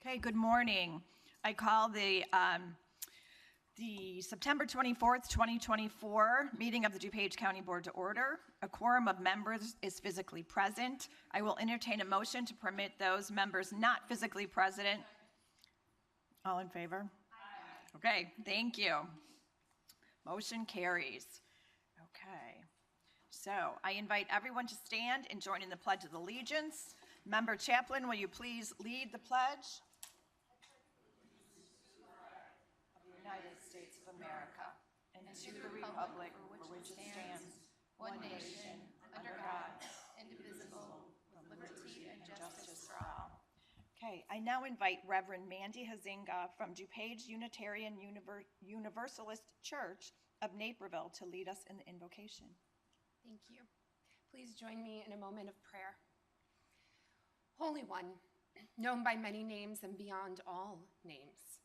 Okay, good morning. I call the September 24th, 2024 meeting of the DuPage County Board to order. A quorum of members is physically present. I will entertain a motion to permit those members not physically present. All in favor? Aye. Okay, thank you. Motion carries. Okay, so I invite everyone to stand and join in the Pledge of Allegiance. Member Chaplain, will you please lead the pledge? Of the United States of America, and to the republic for which it stands, one nation, under God, indivisible, with liberty and justice for all. Okay, I now invite Reverend Mandy Hazinga from DuPage Unitarian Universalist Church of Naperville to lead us in the invocation. Thank you. Please join me in a moment of prayer. Holy One, known by many names and beyond all names,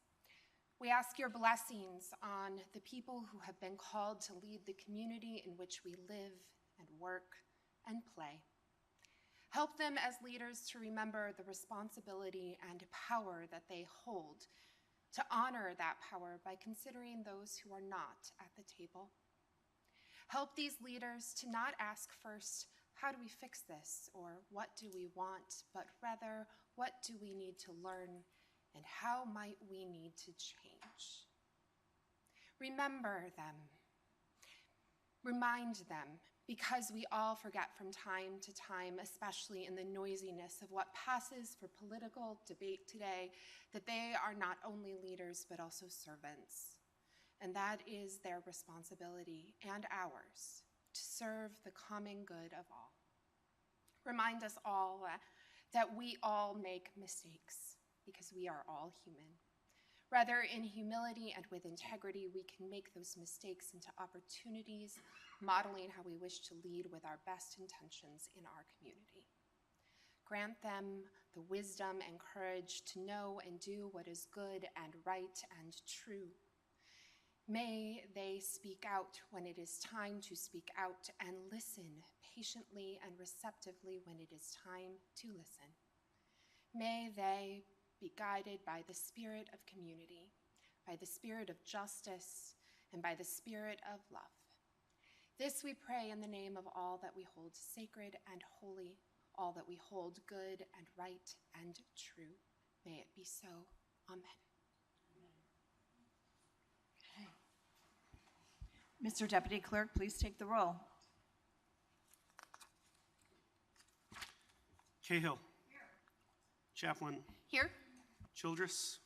we ask your blessings on the people who have been called to lead the community in which we live and work and play. Help them as leaders to remember the responsibility and power that they hold, to honor that power by considering those who are not at the table. Help these leaders to not ask first, how do we fix this, or what do we want, but rather, what do we need to learn, and how might we need to change? Remember them. Remind them, because we all forget from time to time, especially in the noisiness of what passes for political debate today, that they are not only leaders, but also servants. And that is their responsibility and ours, to serve the common good of all. Remind us all that we all make mistakes, because we are all human. Rather, in humility and with integrity, we can make those mistakes into opportunities, modeling how we wish to lead with our best intentions in our community. Grant them the wisdom and courage to know and do what is good and right and true. May they speak out when it is time to speak out, and listen patiently and receptively when it is time to listen. May they be guided by the spirit of community, by the spirit of justice, and by the spirit of love. This we pray in the name of all that we hold sacred and holy, all that we hold good and right and true. May it be so. Amen. Mr. Deputy Clerk, please take the roll. Cahill. Here. Chaplain. Here. Childress.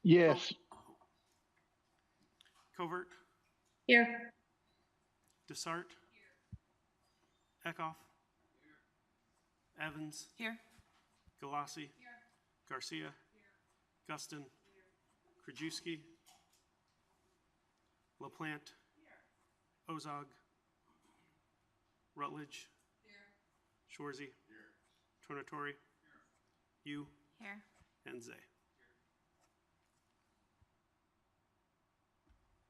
Yes. Covert. Here. Dessart. Here. Eckhoff. Here. Evans. Here. Galassi. Here. Garcia. Here. Guston. Here. Krajewski. LaPlante. Here. Ozog. Rutledge. Here. Shorzy. Here. Tornatori. Here. You. Here. And Zay.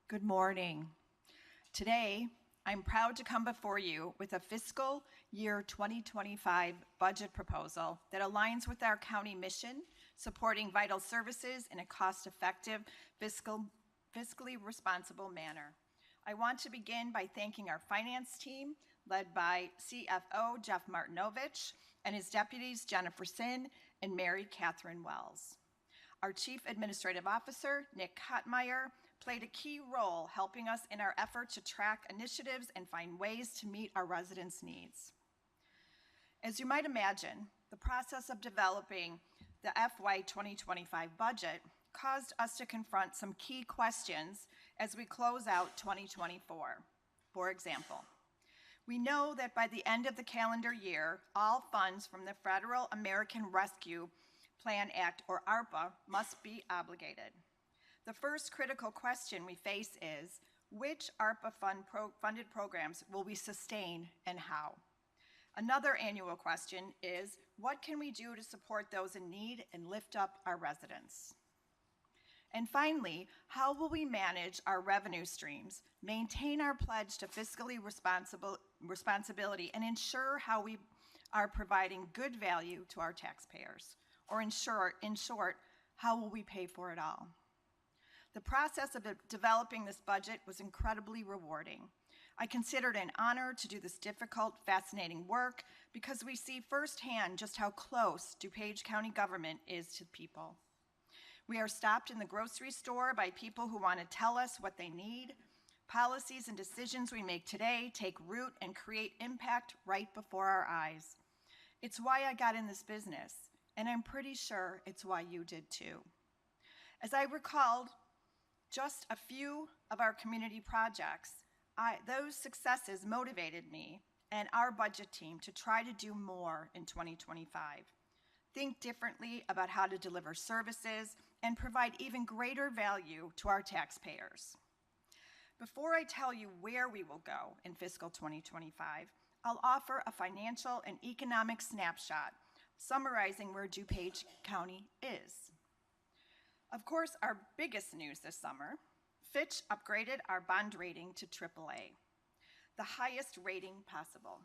Good morning. Today, I'm proud to come before you with a fiscal year 2025 budget proposal that aligns with our county mission, supporting vital services in a cost-effective, fiscally responsible manner. I want to begin by thanking our finance team, led by CFO Jeff Martinovich and his deputies Jennifer Sin and Mary Catherine Wells. Our Chief Administrative Officer, Nick Kottmeyer, played a key role helping us in our effort to track initiatives and find ways to meet our residents' needs. As you might imagine, the process of developing the FY 2025 budget caused us to confront some key questions as we close out 2024. For example, we know that by the end of the calendar year, all funds from the Federal American Rescue Plan Act, or ARPA, must be obligated. The first critical question we face is, which ARPA funded programs will we sustain and how? Another annual question is, what can we do to support those in need and lift up our residents? And finally, how will we manage our revenue streams, maintain our pledge to fiscally responsibility, and ensure how we are providing good value to our taxpayers? Or in short, how will we pay for it all? The process of developing this budget was incredibly rewarding. I consider it an honor to do this difficult, fascinating work because we see firsthand just how close DuPage County government is to people. We are stopped in the grocery store by people who want to tell us what they need. Policies and decisions we make today take root and create impact right before our eyes. It's why I got in this business, and I'm pretty sure it's why you did too. As I recalled just a few of our community projects, those successes motivated me and our budget team to try to do more in 2025. Think differently about how to deliver services and provide even greater value to our taxpayers. Before I tell you where we will go in fiscal 2025, I'll offer a financial and economic snapshot summarizing where DuPage County is. Of course, our biggest news this summer, Fitch upgraded our bond rating to AAA, the highest rating possible.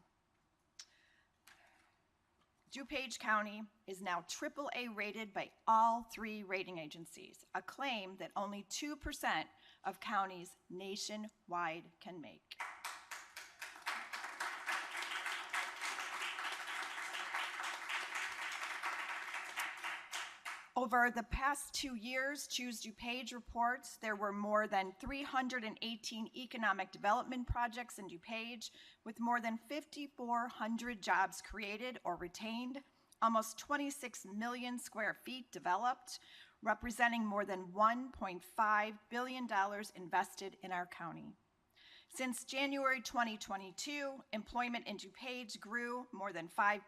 DuPage County is now AAA rated by all 3 rating agencies, a claim that only 2% of counties nationwide can make. Over the past 2 years, Choose DuPage reports there were more than 318 economic development projects in DuPage, with more than 5,400 jobs created or retained, almost 26 million square feet developed, representing more than $1.5 billion invested in our county. Since January 2022, employment in DuPage grew more than 5%,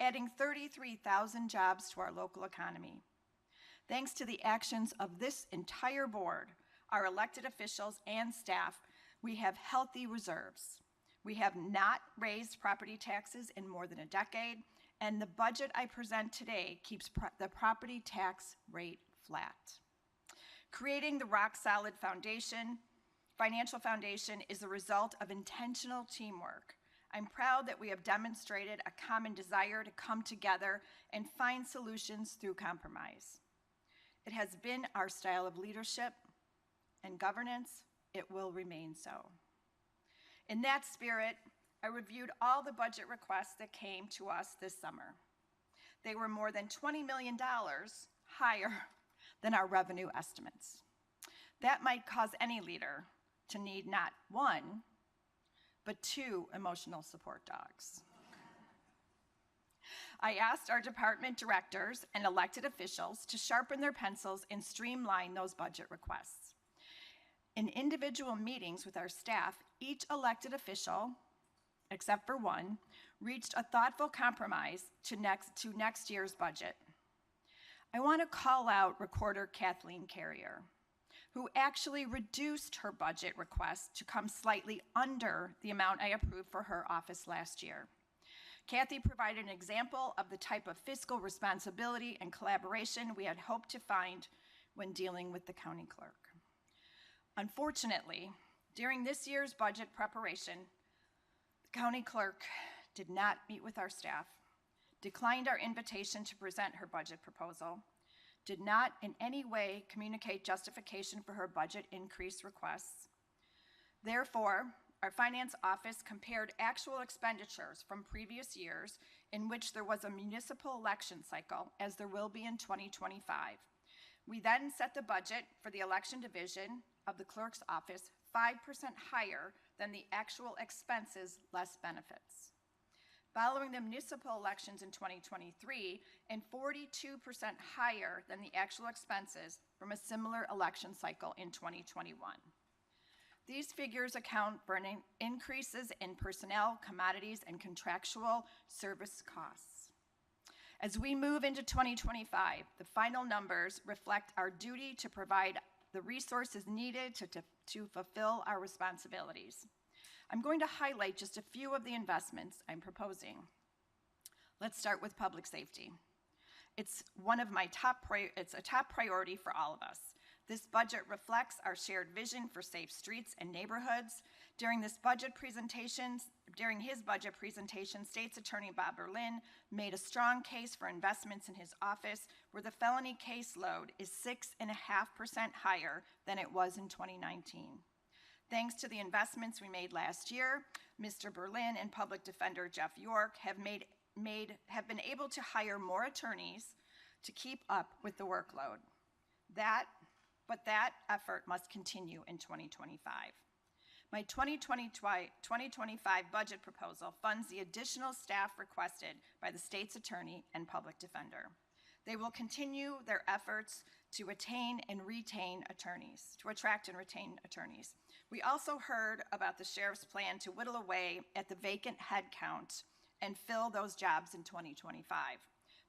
adding 33,000 jobs to our local economy. Thanks to the actions of this entire board, our elected officials and staff, we have healthy reserves. We have not raised property taxes in more than a decade, and the budget I present today keeps the property tax rate flat. Creating the rock-solid financial foundation is a result of intentional teamwork. I'm proud that we have demonstrated a common desire to come together and find solutions through compromise. It has been our style of leadership and governance. It will remain so. In that spirit, I reviewed all the budget requests that came to us this summer. They were more than $20 million higher than our revenue estimates. That might cause any leader to need not 1, but 2 emotional support dogs. I asked our department directors and elected officials to sharpen their pencils and streamline those budget requests. In individual meetings with our staff, each elected official, except for 1, reached a thoughtful compromise to next year's budget. I want to call out Recorder Kathleen Carrier, who actually reduced her budget request to come slightly under the amount I approved for her office last year. Kathy provided an example of the type of fiscal responsibility and collaboration we had hoped to find when dealing with the county clerk. Unfortunately, during this year's budget preparation, the county clerk did not meet with our staff, declined our invitation to present her budget proposal, did not in any way communicate justification for her budget increase requests. Therefore, our finance office compared actual expenditures from previous years in which there was a municipal election cycle, as there will be in 2025. We then set the budget for the election division of the clerk's office 5% higher than the actual expenses less benefits. Following the municipal elections in 2023, and 42% higher than the actual expenses from a similar election cycle in 2021. These figures account for increases in personnel, commodities, and contractual service costs. As we move into 2025, the final numbers reflect our duty to provide the resources needed to fulfill our responsibilities. I'm going to highlight just a few of the investments I'm proposing. Let's start with public safety. It's one of my it's a top priority for all of us. This budget reflects our shared vision for safe streets and neighborhoods. During this budget presentation, During his budget presentation, State's Attorney Bob Berlin made a strong case for investments in his office, where the felony caseload is 6.5% higher than it was in 2019. Thanks to the investments we made last year, Mr. Berlin and Public Defender Jeff York have been able to hire more attorneys to keep up with the workload. But that effort must continue in 2025. My 2025 budget proposal funds the additional staff requested by the state's attorney and public defender. They will continue their efforts to attract and retain attorneys. We also heard about the sheriff's plan to whittle away at the vacant head count and fill those jobs in 2025.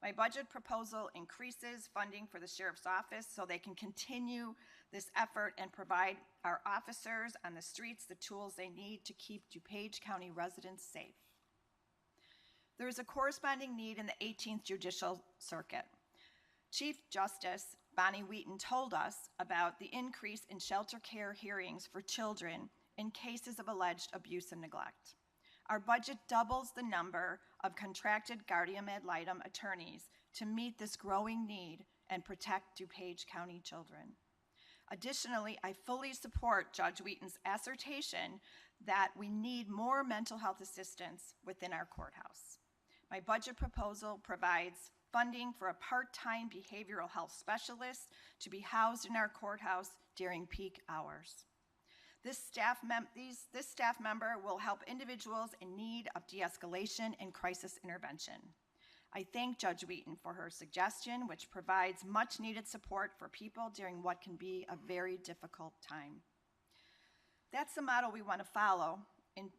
My budget proposal increases funding for the sheriff's office so they can continue this effort and provide our officers on the streets the tools they need to keep DuPage County residents safe. There is a corresponding need in the 18th Judicial Circuit. Chief Justice Bonnie Wheaton told us about the increase in shelter care hearings for children in cases of alleged abuse and neglect. Our budget doubles the number of contracted guardian ad litem attorneys to meet this growing need and protect DuPage County children. Additionally, I fully support Judge Wheaton's assertion that we need more mental health assistance within our courthouse. My budget proposal provides funding for a part-time behavioral health specialist to be housed in our courthouse during peak hours. This staff member will help individuals in need of de-escalation and crisis intervention. I thank Judge Wheaton for her suggestion, which provides much needed support for people during what can be a very difficult time. That's the model we want to follow in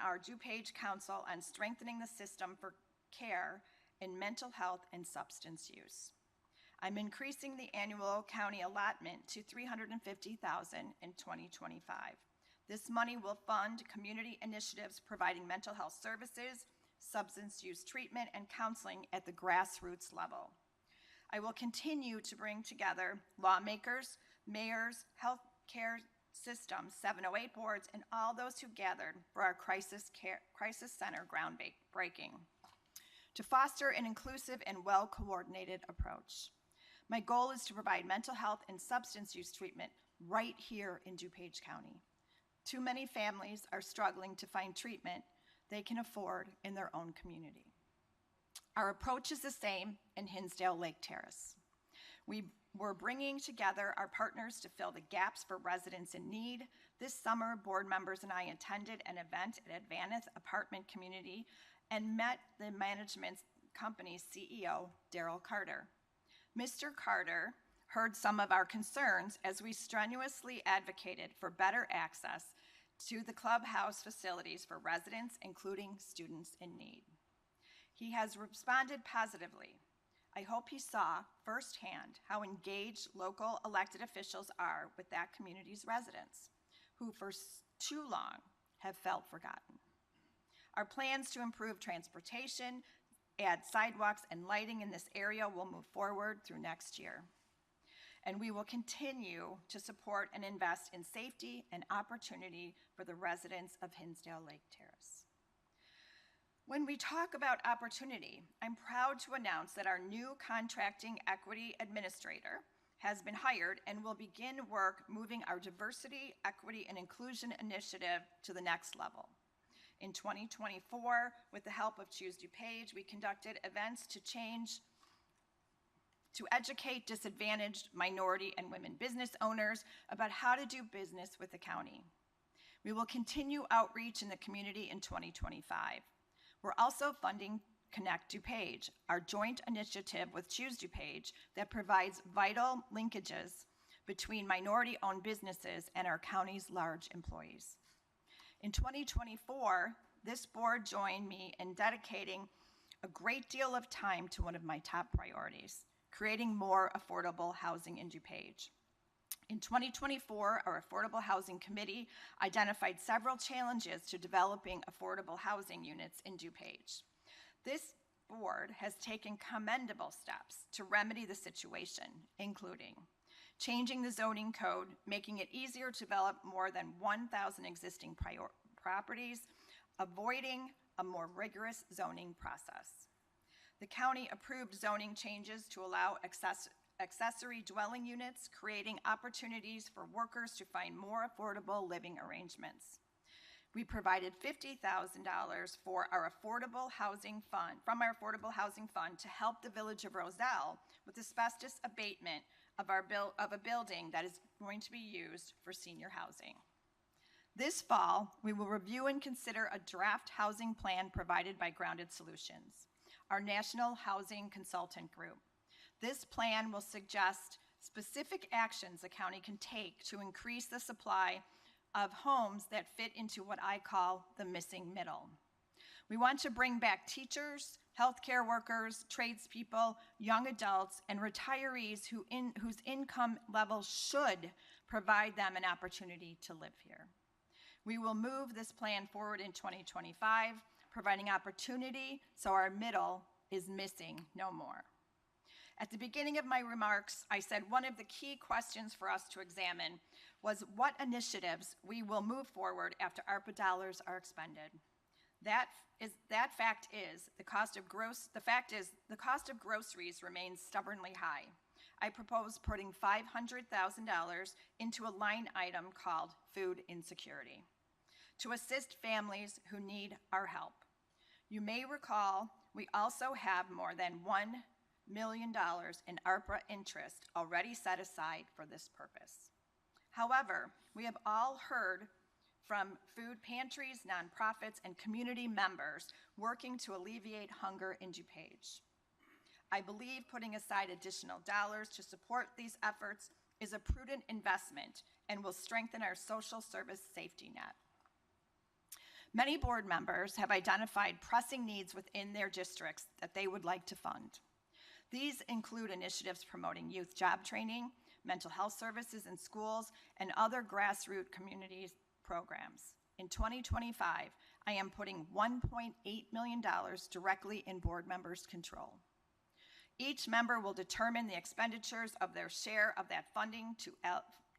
our DuPage Council on strengthening the system for care in mental health and substance use. I'm increasing the annual county allotment to $350,000 in 2025. This money will fund community initiatives providing mental health services, substance use treatment, and counseling at the grassroots level. I will continue to bring together lawmakers, mayors, healthcare systems, 708 boards, and all those who gathered for our crisis center groundbreaking to foster an inclusive and well-coordinated approach. My goal is to provide mental health and substance use treatment right here in DuPage County. Too many families are struggling to find treatment they can afford in their own community. Our approach is the same in Hinsdale Lake Terrace. We're bringing together our partners to fill the gaps for residents in need. This summer, board members and I attended an event at Advanith Apartment Community and met the management company's CEO, Daryl Carter. Mr. Carter heard some of our concerns as we strenuously advocated for better access to the clubhouse facilities for residents, including students in need. He has responded positively. I hope he saw firsthand how engaged local elected officials are with that community's residents, who for too long have felt forgotten. Our plans to improve transportation, add sidewalks and lighting in this area will move forward through next year. And we will continue to support and invest in safety and opportunity for the residents of Hinsdale Lake Terrace. When we talk about opportunity, I'm proud to announce that our new contracting equity administrator has been hired and will begin work moving our diversity, equity, and inclusion initiative to the next level. In 2024, with the help of Choose DuPage, we conducted events to educate disadvantaged minority and women business owners about how to do business with the county. We will continue outreach in the community in 2025. We're also funding Connect DuPage, our joint initiative with Choose DuPage that provides vital linkages between minority-owned businesses and our county's large employees. In 2024, this board joined me in dedicating a great deal of time to one of my top priorities, creating more affordable housing in DuPage. In 2024, our Affordable Housing Committee identified several challenges to developing affordable housing units in DuPage. This board has taken commendable steps to remedy the situation, including changing the zoning code, making it easier to develop more than 1,000 existing properties avoiding a more rigorous zoning process. The county approved zoning changes to allow accessory dwelling units, creating opportunities for workers to find more affordable living arrangements. We provided $50,000 for our affordable housing fund, to help the Village of Roselle with asbestos abatement of a building that is going to be used for senior housing. This fall, we will review and consider a draft housing plan provided by Grounded Solutions, our national housing consultant group. This plan will suggest specific actions the county can take to increase the supply of homes that fit into what I call the missing middle. We want to bring back teachers, healthcare workers, tradespeople, young adults, and retirees whose income level should provide them an opportunity to live here. We will move this plan forward in 2025, providing opportunity so our middle is missing no more. At the beginning of my remarks, I said one of the key questions for us to examine was what initiatives we will move forward after ARPA dollars are expended. The fact is the cost of groceries remains stubbornly high. I propose putting $500,000 into a line item called food insecurity to assist families who need our help. You may recall we also have more than $1 million in ARPA interest already set aside for this purpose. However, we have all heard from food pantries, nonprofits, and community members working to alleviate hunger in DuPage. I believe putting aside additional dollars to support these efforts is a prudent investment and will strengthen our social service safety net. Many board members have identified pressing needs within their districts that they would like to fund. These include initiatives promoting youth job training, mental health services in schools, and other grassroots community programs. In 2025, I am putting $1.8 million directly in board members' control. Each member will determine the expenditures of their share of that funding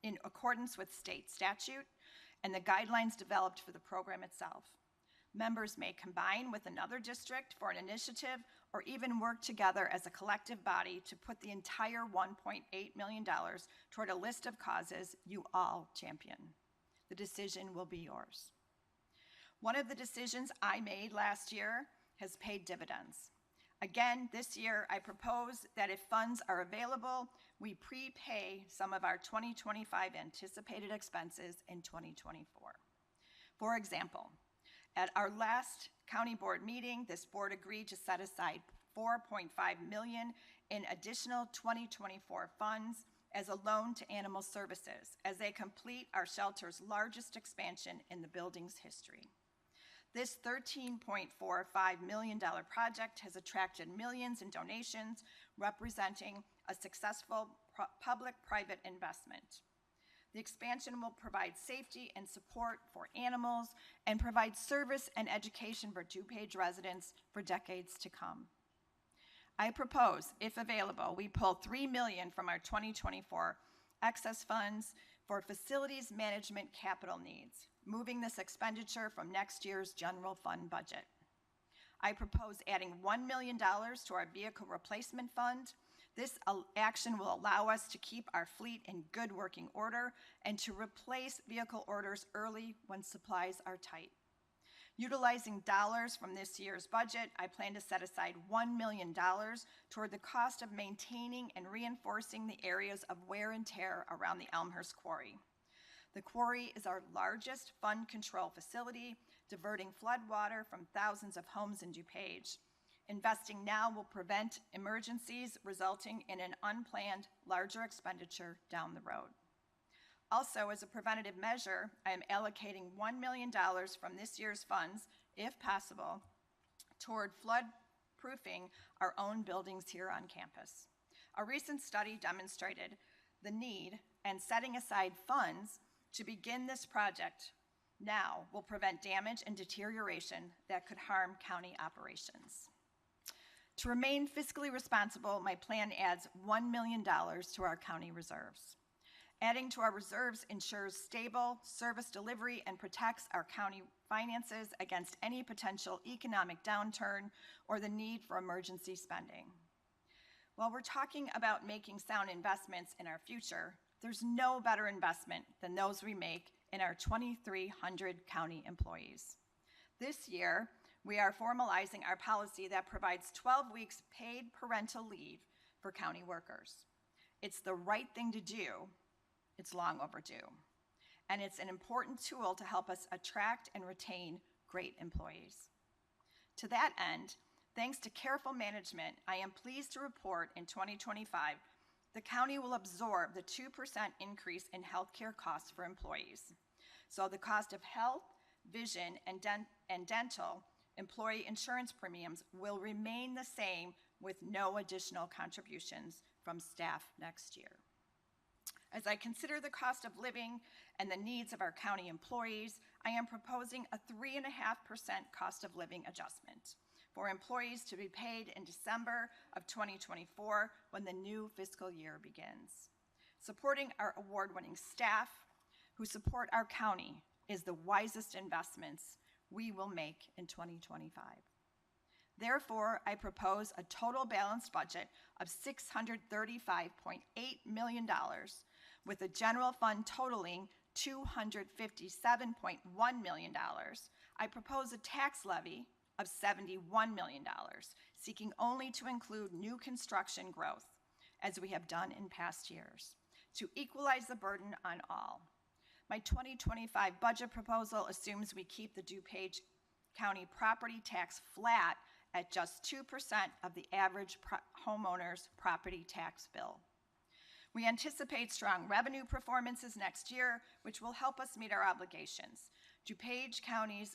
in accordance with state statute and the guidelines developed for the program itself. Members may combine with another district for an initiative or even work together as a collective body to put the entire $1.8 million toward a list of causes you all champion. The decision will be yours. One of the decisions I made last year has paid dividends. Again, this year, I propose that if funds are available, we prepay some of our 2025 anticipated expenses in 2024. For example, at our last county board meeting, this board agreed to set aside $4.5 million in additional 2024 funds as a loan to Animal Services as they complete our shelter's largest expansion in the building's history. This $13.45 million project has attracted millions in donations, representing a successful public-private investment. The expansion will provide safety and support for animals and provide service and education for DuPage residents for decades to come. I propose, if available, we pull $3 million from our 2024 excess funds for facilities management capital needs, moving this expenditure from next year's general fund budget. I propose adding $1 million to our vehicle replacement fund. This action will allow us to keep our fleet in good working order and to replace vehicle orders early when supplies are tight. Utilizing dollars from this year's budget, I plan to set aside $1 million toward the cost of maintaining and reinforcing the areas of wear and tear around the Elmhurst Quarry. The quarry is our largest fund control facility, diverting flood water from thousands of homes in DuPage. Investing now will prevent emergencies resulting in an unplanned, larger expenditure down the road. Also, as a preventative measure, I am allocating $1 million from this year's funds, if possible, toward flood-proofing our own buildings here on campus. A recent study demonstrated the need, and setting aside funds to begin this project now will prevent damage and deterioration that could harm county operations. To remain fiscally responsible, my plan adds $1 million to our county reserves. Adding to our reserves ensures stable service delivery and protects our county finances against any potential economic downturn or the need for emergency spending. While we're talking about making sound investments in our future, there's no better investment than those we make in our 2,300 county employees. This year, we are formalizing our policy that provides 12 weeks paid parental leave for county workers. It's the right thing to do. It's long overdue. And it's an important tool to help us attract and retain great employees. To that end, thanks to careful management, I am pleased to report in 2025, the county will absorb the 2% increase in healthcare costs for employees. So the cost of health, vision, and dental employee insurance premiums will remain the same with no additional contributions from staff next year. As I consider the cost of living and the needs of our county employees, I am proposing a 3.5% cost of living adjustment for employees to be paid in December of 2024 when the new fiscal year begins. Supporting our award-winning staff who support our county is the wisest investments we will make in 2025. Therefore, I propose a total balanced budget of $635.8 million with a general fund totaling $257.1 million. I propose a tax levy of $71 million, seeking only to include new construction growth, as we have done in past years, to equalize the burden on all. My 2025 budget proposal assumes we keep the DuPage County property tax flat at just 2% of the average homeowner's property tax bill. We anticipate strong revenue performances next year, which will help us meet our obligations. DuPage County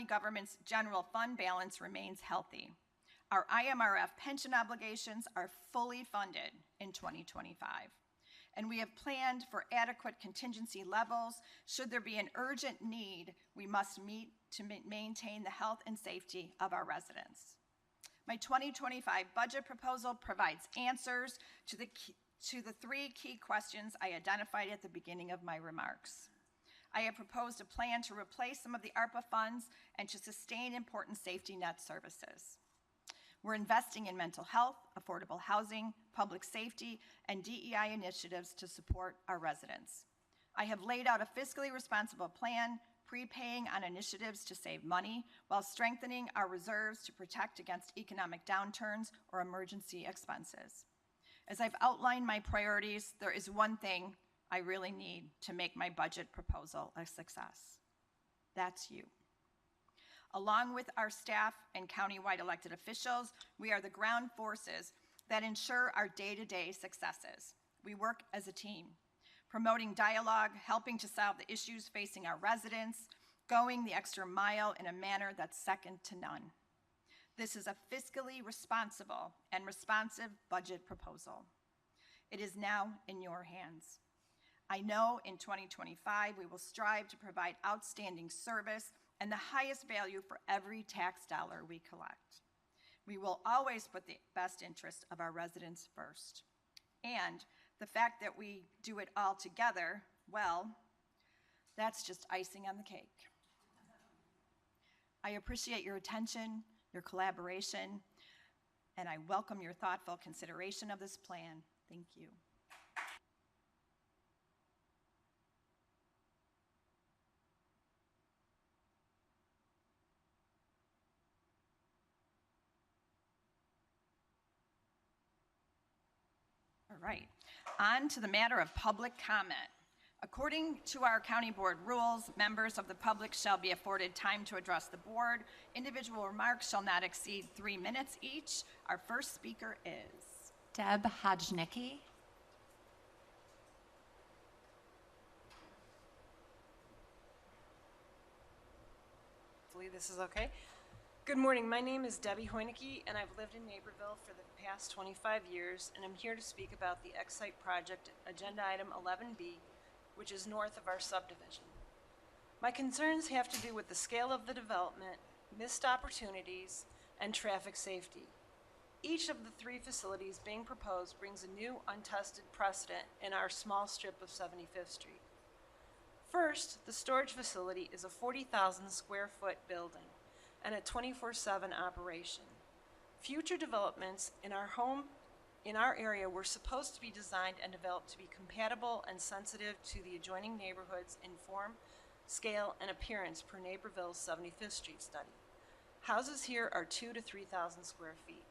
government's general fund balance remains healthy. Our IMRF pension obligations are fully funded in 2025, and we have planned for adequate contingency levels should there be an urgent need we must meet to maintain the health and safety of our residents. My 2025 budget proposal provides answers to the three key questions I identified at the beginning of my remarks. I have proposed a plan to replace some of the ARPA funds and to sustain important safety net services. We're investing in mental health, affordable housing, public safety, and DEI initiatives to support our residents. I have laid out a fiscally responsible plan, prepaying on initiatives to save money while strengthening our reserves to protect against economic downturns or emergency expenses. As I've outlined my priorities, there is one thing I really need to make my budget proposal a success. That's you. Along with our staff and countywide elected officials, we are the ground forces that ensure our day-to-day successes. We work as a team, promoting dialogue, helping to solve the issues facing our residents, going the extra mile in a manner that's second to none. This is a fiscally responsible and responsive budget proposal. It is now in your hands. I know in 2025 we will strive to provide outstanding service and the highest value for every tax dollar we collect. We will always put the best interest of our residents first. And the fact that we do it all together, well, that's just icing on the cake. I appreciate your attention, your collaboration, and I welcome your thoughtful consideration of this plan. Thank you. All right, on to the matter of public comment. According to our county board rules, members of the public shall be afforded time to address the board. Individual remarks shall not exceed 3 minutes each. Our first speaker is Deb Hodgnicki. Hopefully this is okay. Good morning, my name is Debbie Hoynicke, and I've lived in Naperville for the past 25 years, and I'm here to speak about the X-Site project, agenda item 11B, which is north of our subdivision. My concerns have to do with the scale of the development, missed opportunities, and traffic safety. Each of the three facilities being proposed brings a new untested precedent in our small strip of 75th Street. First, the storage facility is a 40,000 square foot building and a 24/7 operation. Future developments in our area were supposed to be designed and developed to be compatible and sensitive to the adjoining neighborhoods in form, scale, and appearance per Naperville's 75th Street study. Houses here are 2,000 to 3,000 square feet.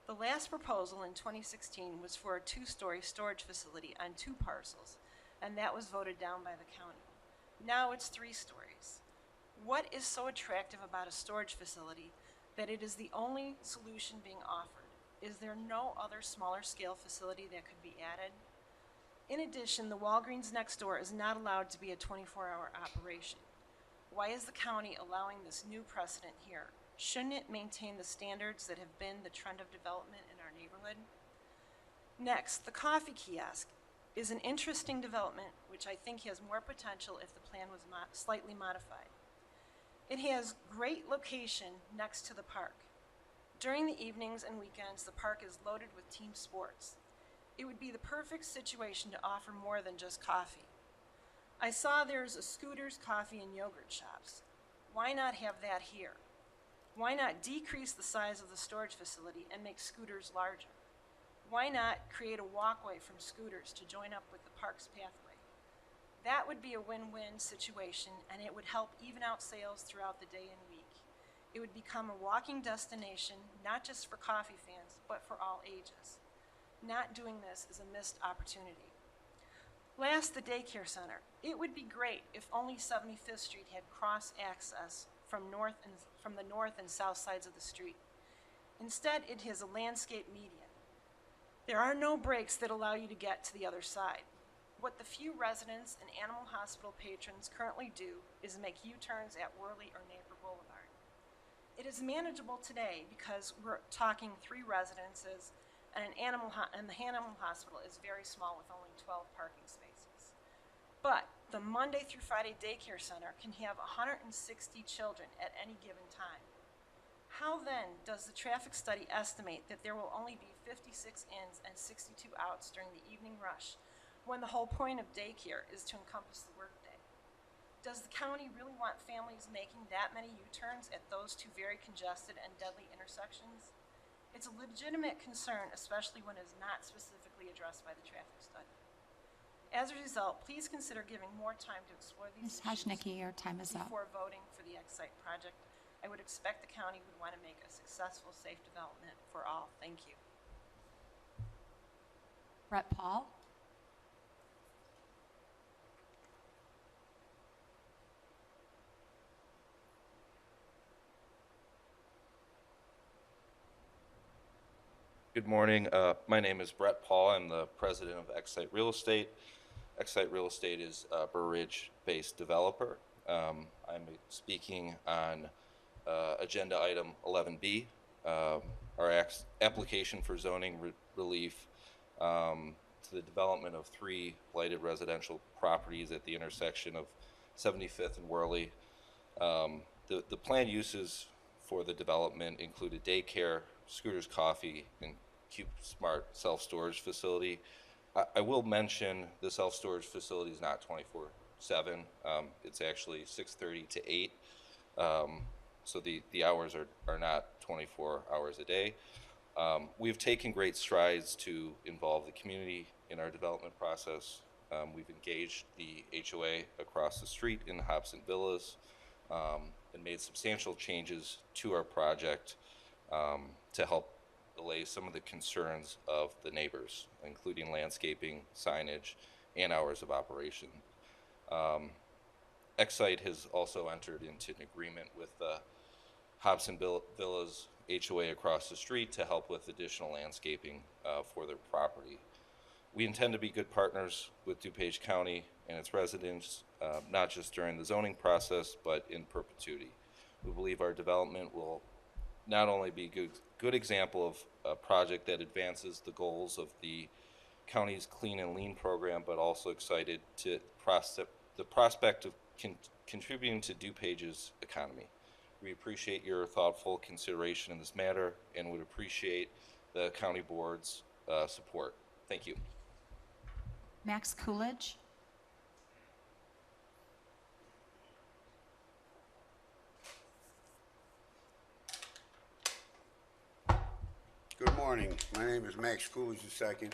The last proposal in 2016 was for a 2-story storage facility on 2 parcels, and that was voted down by the county. Now it's 3 stories. What is so attractive about a storage facility that it is the only solution being offered? Is there no other smaller scale facility that could be added? In addition, the Walgreens next door is not allowed to be a 24-hour operation. Why is the county allowing this new precedent here? Shouldn't it maintain the standards that have been the trend of development in our neighborhood? Next, the coffee kiosk is an interesting development which I think has more potential if the plan was slightly modified. It has great location next to the park. During the evenings and weekends, the park is loaded with team sports. It would be the perfect situation to offer more than just coffee. I saw there's a Scooters coffee and yogurt shops. Why not have that here? Why not decrease the size of the storage facility and make Scooters larger? Why not create a walkway from Scooters to join up with the park's pathway? That would be a win-win situation, and it would help even out sales throughout the day and week. It would become a walking destination, not just for coffee fans, but for all ages. Not doing this is a missed opportunity. Last, the daycare center. It would be great if only 75th Street had cross access from the north and south sides of the street. Instead, it has a landscape median. There are no breaks that allow you to get to the other side. What the few residents and animal hospital patrons currently do is make U-turns at Worley or Naper Boulevard. It is manageable today because we're talking 3 residences and the animal hospital is very small with only 12 parking spaces. But the Monday through Friday daycare center can have 160 children at any given time. How then does the traffic study estimate that there will only be 56 ins and 62 outs during the evening rush when the whole point of daycare is to encompass the workday? Does the county really want families making that many U-turns at those 2 very congested and deadly intersections? It's a legitimate concern, especially when it is not specifically addressed by the traffic study. As a result, please consider giving more time to explore these Ms. issues Hajnicki, your time is up. before voting for the Excite project. I would expect the county would want to make a successful, safe development for all. Thank you. Brett Paul. Good morning. My name is Brett Paul. I'm the president of Excite Real Estate. Excite Real Estate is a Burr Ridge-based developer. I'm speaking on agenda item 11B, our application for zoning relief to the development of 3 blighted residential properties at the intersection of 75th and Worley. The planned uses for the development include a daycare, Scooters Coffee, and Cube Smart self-storage facility. I will mention the self-storage facility is not 24/7. It's actually 6:30 to 8. So the hours are not 24 hours a day. We've taken great strides to involve the community in our development process. We've engaged the HOA across the street in Hobson Villas and made substantial changes to our project to help allay some of the concerns of the neighbors, including landscaping, signage, and hours of operation. Excite has also entered into an agreement with the Hobson Villas HOA across the street to help with additional landscaping for their property. We intend to be good partners with DuPage County and its residents, not just during the zoning process, but in perpetuity. We believe our development will not only be a good example of a project that advances the goals of the county's Clean and Lean program, but also excited to the prospect of contributing to DuPage's economy. We appreciate your thoughtful consideration in this matter and would appreciate the county board's support. Thank you. Max Coolidge. Good morning. My name is Max Coolidge II.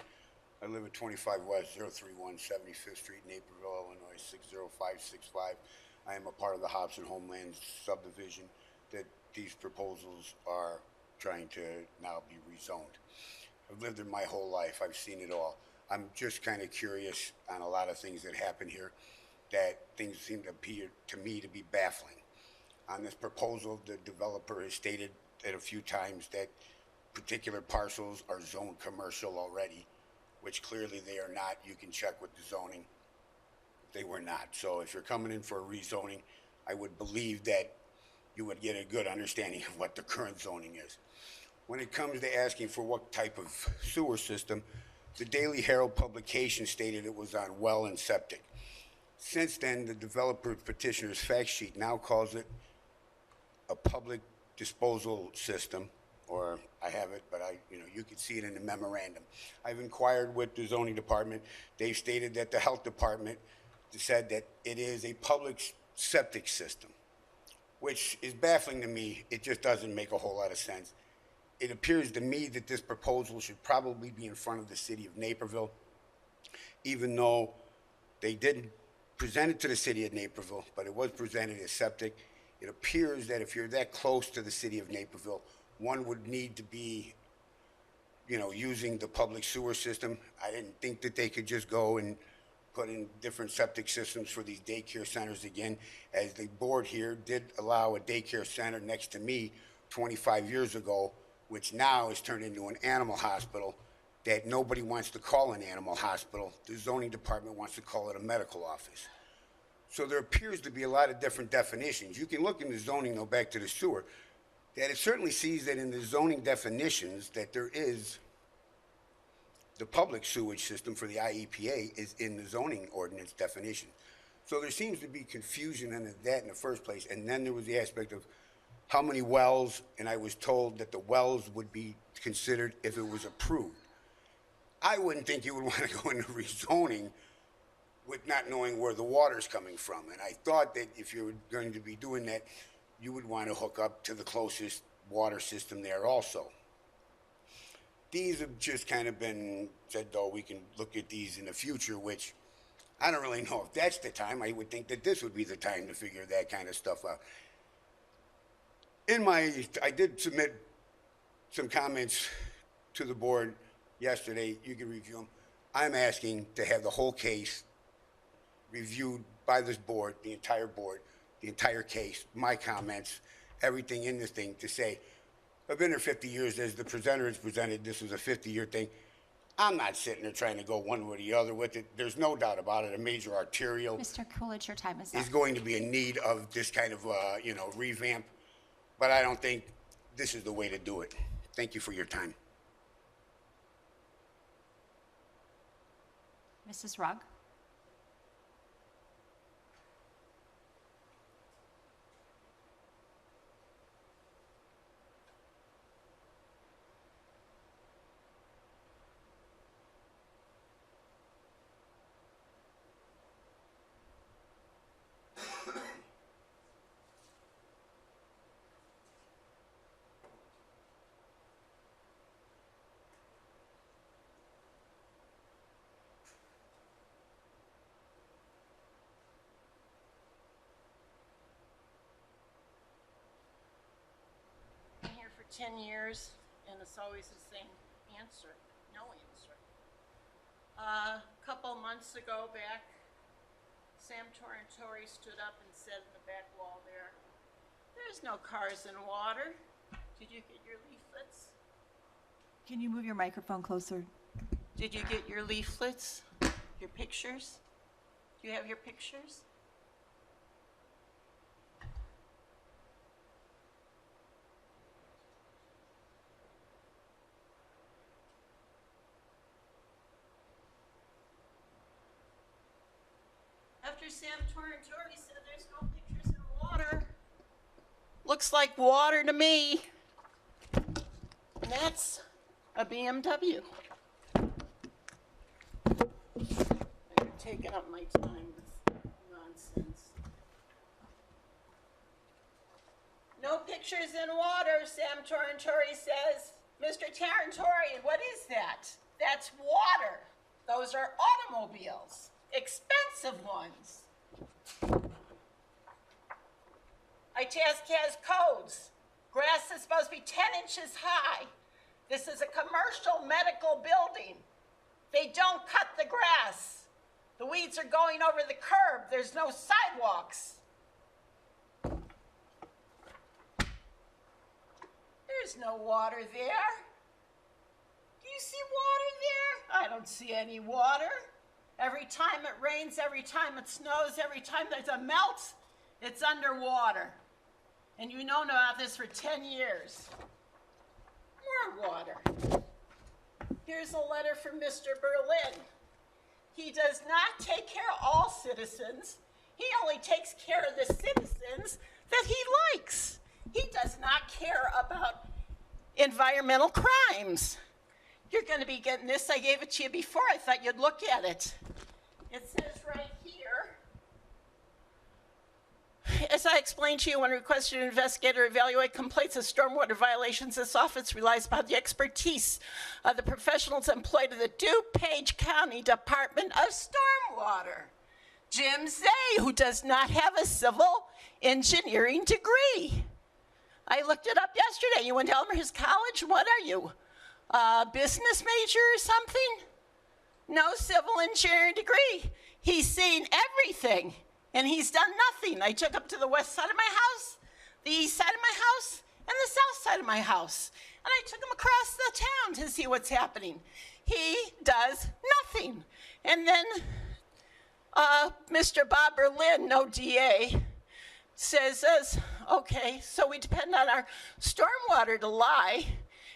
I live at 25 West 031 75th Street, Naperville, Illinois 60565. I am a part of the Hobson Homeland subdivision that these proposals are trying to now be rezoned. I've lived there my whole life. I've seen it all. I'm just kind of curious on a lot of things that happen here, that things seem to appear to me to be baffling. On this proposal, the developer has stated it a few times that particular parcels are zoned commercial already, which clearly they are not. You can check with the zoning. They were not. So if you're coming in for a rezoning, I would believe that you would get a good understanding of what the current zoning is. When it comes to asking for what type of sewer system, the Daily Herald publication stated it was on well and septic. Since then, the developer petitioner's fact sheet now calls it a public disposal system, or I have it, but you can see it in the memorandum. I've inquired with the zoning department. They've stated that the health department said that it is a public septic system, which is baffling to me. It just doesn't make a whole lot of sense. It appears to me that this proposal should probably be in front of the city of Naperville, even though they didn't present it to the city of Naperville, but it was presented as septic. It appears that if you're that close to the city of Naperville, one would need to be, using the public sewer system. I didn't think that they could just go and put in different septic systems for these daycare centers again, as the board here did allow a daycare center next to me 25 years ago, which now is turned into an animal hospital that nobody wants to call an animal hospital. The zoning department wants to call it a medical office. So there appears to be a lot of different definitions. You can look in the zoning, though, back to the sewer, that it certainly sees that in the zoning definitions that there is the public sewage system for the IEPA is in the zoning ordinance definition. So there seems to be confusion in that in the first place. And then there was the aspect of how many wells, and I was told that the wells would be considered if it was approved. I wouldn't think you would want to go into rezoning with not knowing where the water's coming from. And I thought that if you were going to be doing that, you would want to hook up to the closest water system there also. These have just kind of been said, though, we can look at these in the future, which I don't really know if that's the time. I would think that this would be the time to figure that kind of stuff out. I did submit some comments to the board yesterday. You can review them. I'm asking to have the whole case reviewed by this board, the entire case, my comments, everything in this thing, to say, I've been here 50 years. As the presenter has presented, this was a 50-year thing. I'm not sitting there trying to go one way or the other with it. There's no doubt about it. A major arterial Mr. Coolidge, your time is up. is going to be in need of this kind of, revamp. But I don't think this is the way to do it. Thank you for your time. Mrs. Rugg. Been here for 10 years, and it's always the same answer, no answer. A couple months ago back, Sam Torrentori stood up and said in the back wall there's no cars in water. Did you get your leaflets? Can you move your microphone closer? Did you get your leaflets? Your pictures? Do you have your pictures? After Sam Torrentori said there's no pictures in water, looks like water to me. And that's a BMW. You're taking up my time with nonsense. No pictures in water, Sam Torrentore says. Mr. Tarrantore, what is that? That's water. Those are automobiles, expensive ones. ITASC has codes. Grass is supposed to be 10 inches high. This is a commercial medical building. They don't cut the grass. The weeds are going over the curb. There's no sidewalks. There's no water there. Do you see water there? I don't see any water. Every time it rains, every time it snows, every time there's a melt, it's underwater. And you know about this for 10 years. More water. Here's a letter from Mr. Berlin. He does not take care of all citizens. He only takes care of the citizens that he likes. He does not care about environmental crimes. You're going to be getting this. I gave it to you before. I thought you'd look at it. It says right here, as I explained to you when requested an investigator evaluate complaints of stormwater violations, this office relies upon the expertise of the professionals employed in the DuPage County Department of Stormwater. Jim Zay, who does not have a civil engineering degree. I looked it up yesterday. You went to Elmhurst College? What are you? A business major or something? No civil engineering degree. He's seen everything, and he's done nothing. I took him to the west side of my house, the east side of my house, and the south side of my house. And I took him across the town to see what's happening. He does nothing. And then Mr. Bob Berlin, no DA, says, okay, so we depend on our stormwater to lie.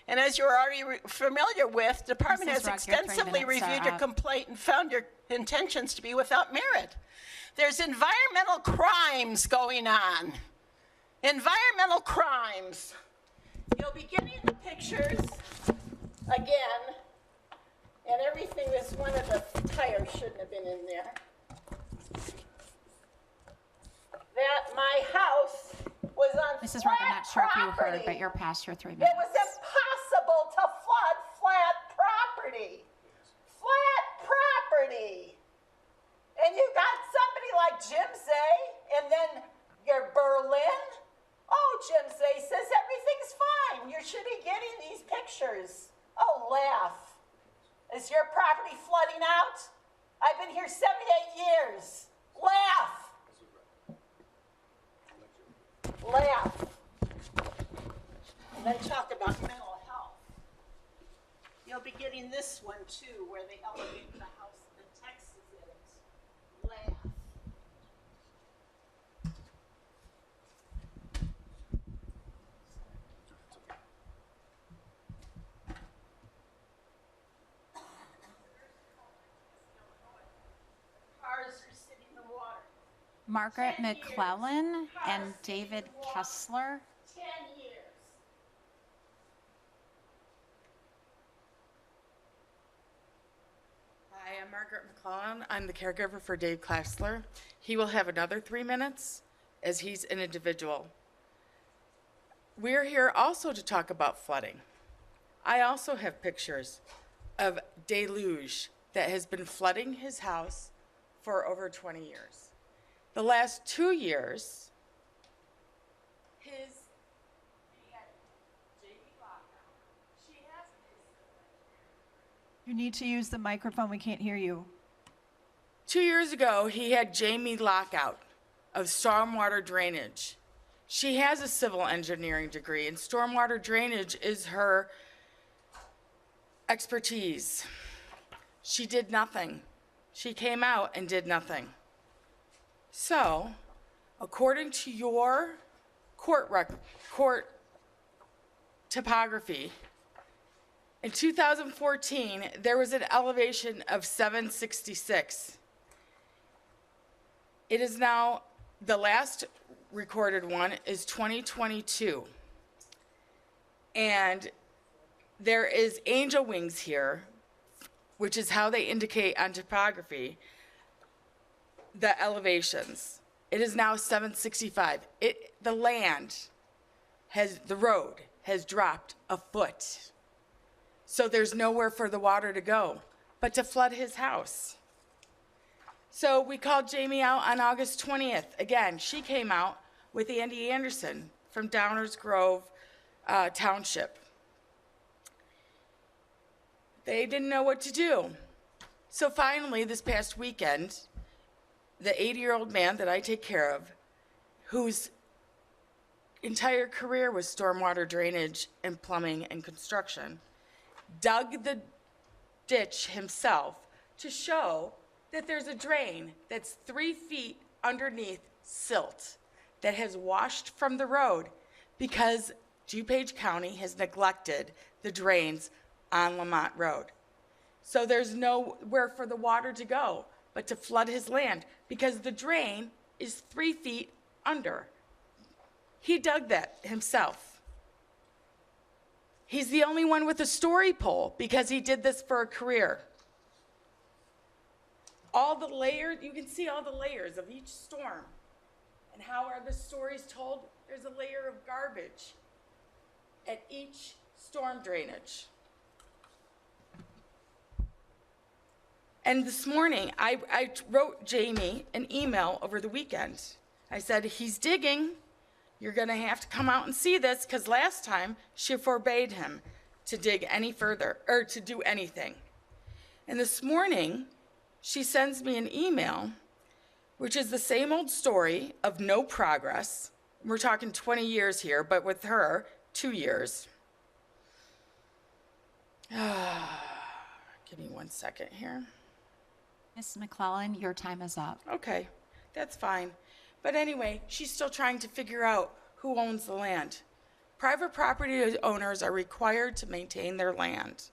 And as you're already familiar with, the department Mrs. has Rugg, your 3 extensively minutes are reviewed your up. complaint and found your intentions to be without merit. There's environmental crimes going on. Environmental crimes. You'll be getting the pictures again, and everything, this one of the tires shouldn't have been in there. That my house was on Mrs. flat Rugg, I'm not sure if you heard, property. but you're past your 3 It minutes. was impossible to flood flat property. Flat property. And you got somebody like Jim Zay, and then your Berlin. Oh, Jim Zay says everything's fine. You should be getting these pictures. Oh, laugh. Is your property flooding out? I've been here 78 years. Laugh. Laugh. And then talk about mental health. You'll be getting this one too, where they elevated the house, the text is in it. Laugh. Cars are sitting in the water. Margaret 10 years. McClellan and David Kessler. 10 years. Hi, I'm Margaret McClellan. I'm the caregiver for Dave Klassler. He will have another 3 minutes as he's an individual. We're here also to talk about flooding. I also have pictures of deluge that has been flooding his house for over 20 years. The last 2 years, he had JV lockout. She has You need to use the microphone. We can't hear you. 2 years ago, he had Jamie lockout of stormwater drainage. She has a civil engineering degree, and stormwater drainage is her expertise. She did nothing. She came out and did nothing. So, according to your court topography, in 2014, there was an elevation of 766. It is now, the last recorded one is 2022. And there is angel wings here, which is how they indicate on topography the elevations. It is now 765. The road has dropped a foot. So there's nowhere for the water to go but to flood his house. So we called Jamie out on August 20th. Again, she came out with Andy Anderson from Downers Grove Township. They didn't know what to do. So finally, this past weekend, the 80-year-old man that I take care of, whose entire career was stormwater drainage and plumbing and construction, dug the ditch himself to show that there's a drain that's 3 feet underneath silt that has washed from the road because DuPage County has neglected the drains on Lamont Road. So there's nowhere for the water to go but to flood his land because the drain is 3 feet under. He dug that himself. He's the only one with a story pole because he did this for a career. All the layers, you can see all the layers of each storm. And how are the stories told? There's a layer of garbage at each storm drainage. And this morning, I wrote Jamie an email over the weekend. I said, he's digging. You're going to have to come out and see this, because last time she forbade him to dig any further or to do anything. And this morning, she sends me an email, which is the same old story of no progress. We're talking 20 years here, but with her, 2 years. Give me 1 second here. Ms. McClellan, your time is up. Okay, that's fine. But anyway, she's still trying to figure out who owns the land. Private property owners are required to maintain their land.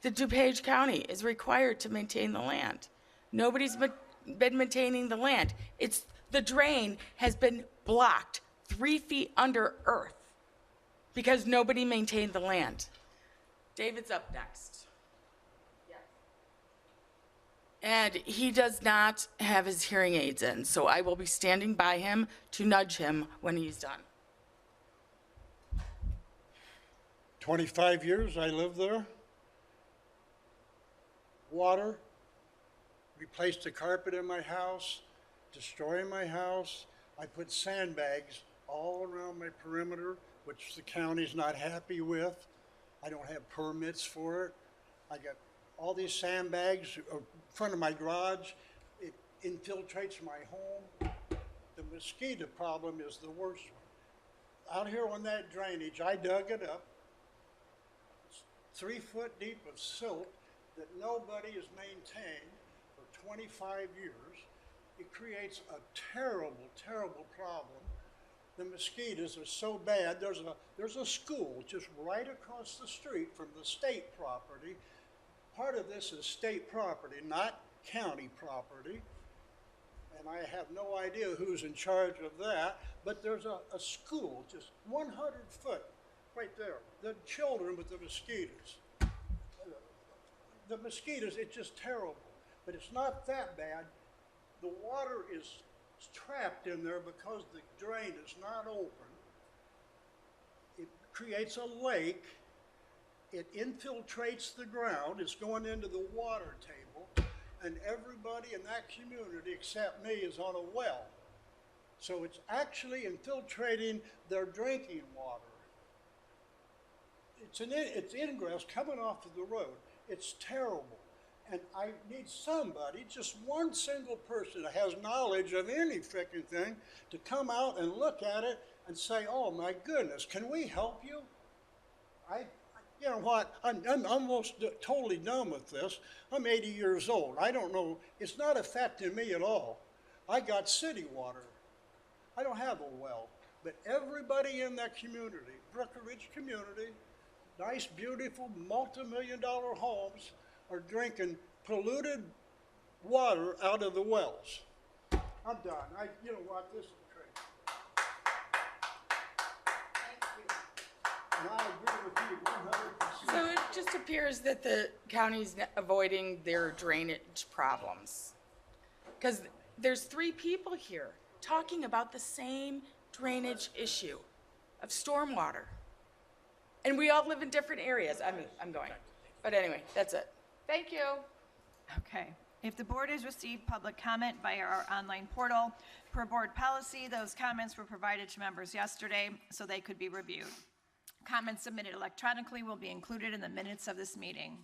The DuPage County is required to maintain the land. Nobody's been maintaining the land. The drain has been blocked 3 feet under earth because nobody maintained the land. David's up next. And he does not have his hearing aids in, so I will be standing by him to nudge him when he's done. 25 years I lived there. Water, replaced the carpet in my house, destroying my house. I put sandbags all around my perimeter, which the county's not happy with. I don't have permits for it. I got all these sandbags in front of my garage. It infiltrates my home. The mosquito problem is the worst one. Out here on that drainage, I dug it up. It's 3 foot deep of silt that nobody has maintained for 25 years. It creates a terrible, terrible problem. The mosquitoes are so bad. There's a school just right across the street from the state property. Part of this is state property, not county property. And I have no idea who's in charge of that, but there's a school just 100 foot right there. The children with the mosquitoes. The mosquitoes, it's just terrible, but it's not that bad. The water is trapped in there because the drain is not open. It creates a lake. It infiltrates the ground. It's going into the water table, and everybody in that community except me is on a well. So it's actually infiltrating their drinking water. It's ingress coming off of the road. It's terrible. And I need somebody, just one single person that has knowledge of any freaking thing, to come out and look at it and say, oh my goodness, can we help you? You know what, I'm almost totally done with this. I'm 80 years old. I don't know, it's not affecting me at all. I got city water. I don't have a well. But everybody in that community, Breckenridge community, nice, beautiful, multi-million-dollar homes, are drinking polluted water out of the wells. I'm done. You know what, this is crazy. And I agree with you 100%. So it just appears that the county's avoiding their drainage problems. Because there's 3 people here talking about the same drainage issue of stormwater. And we all live in different areas. I'm going. But anyway, that's it. Thank you. Okay. If the board has received public comment via our online portal, per board policy, those comments were provided to members yesterday so they could be reviewed. Comments submitted electronically will be included in the minutes of this meeting.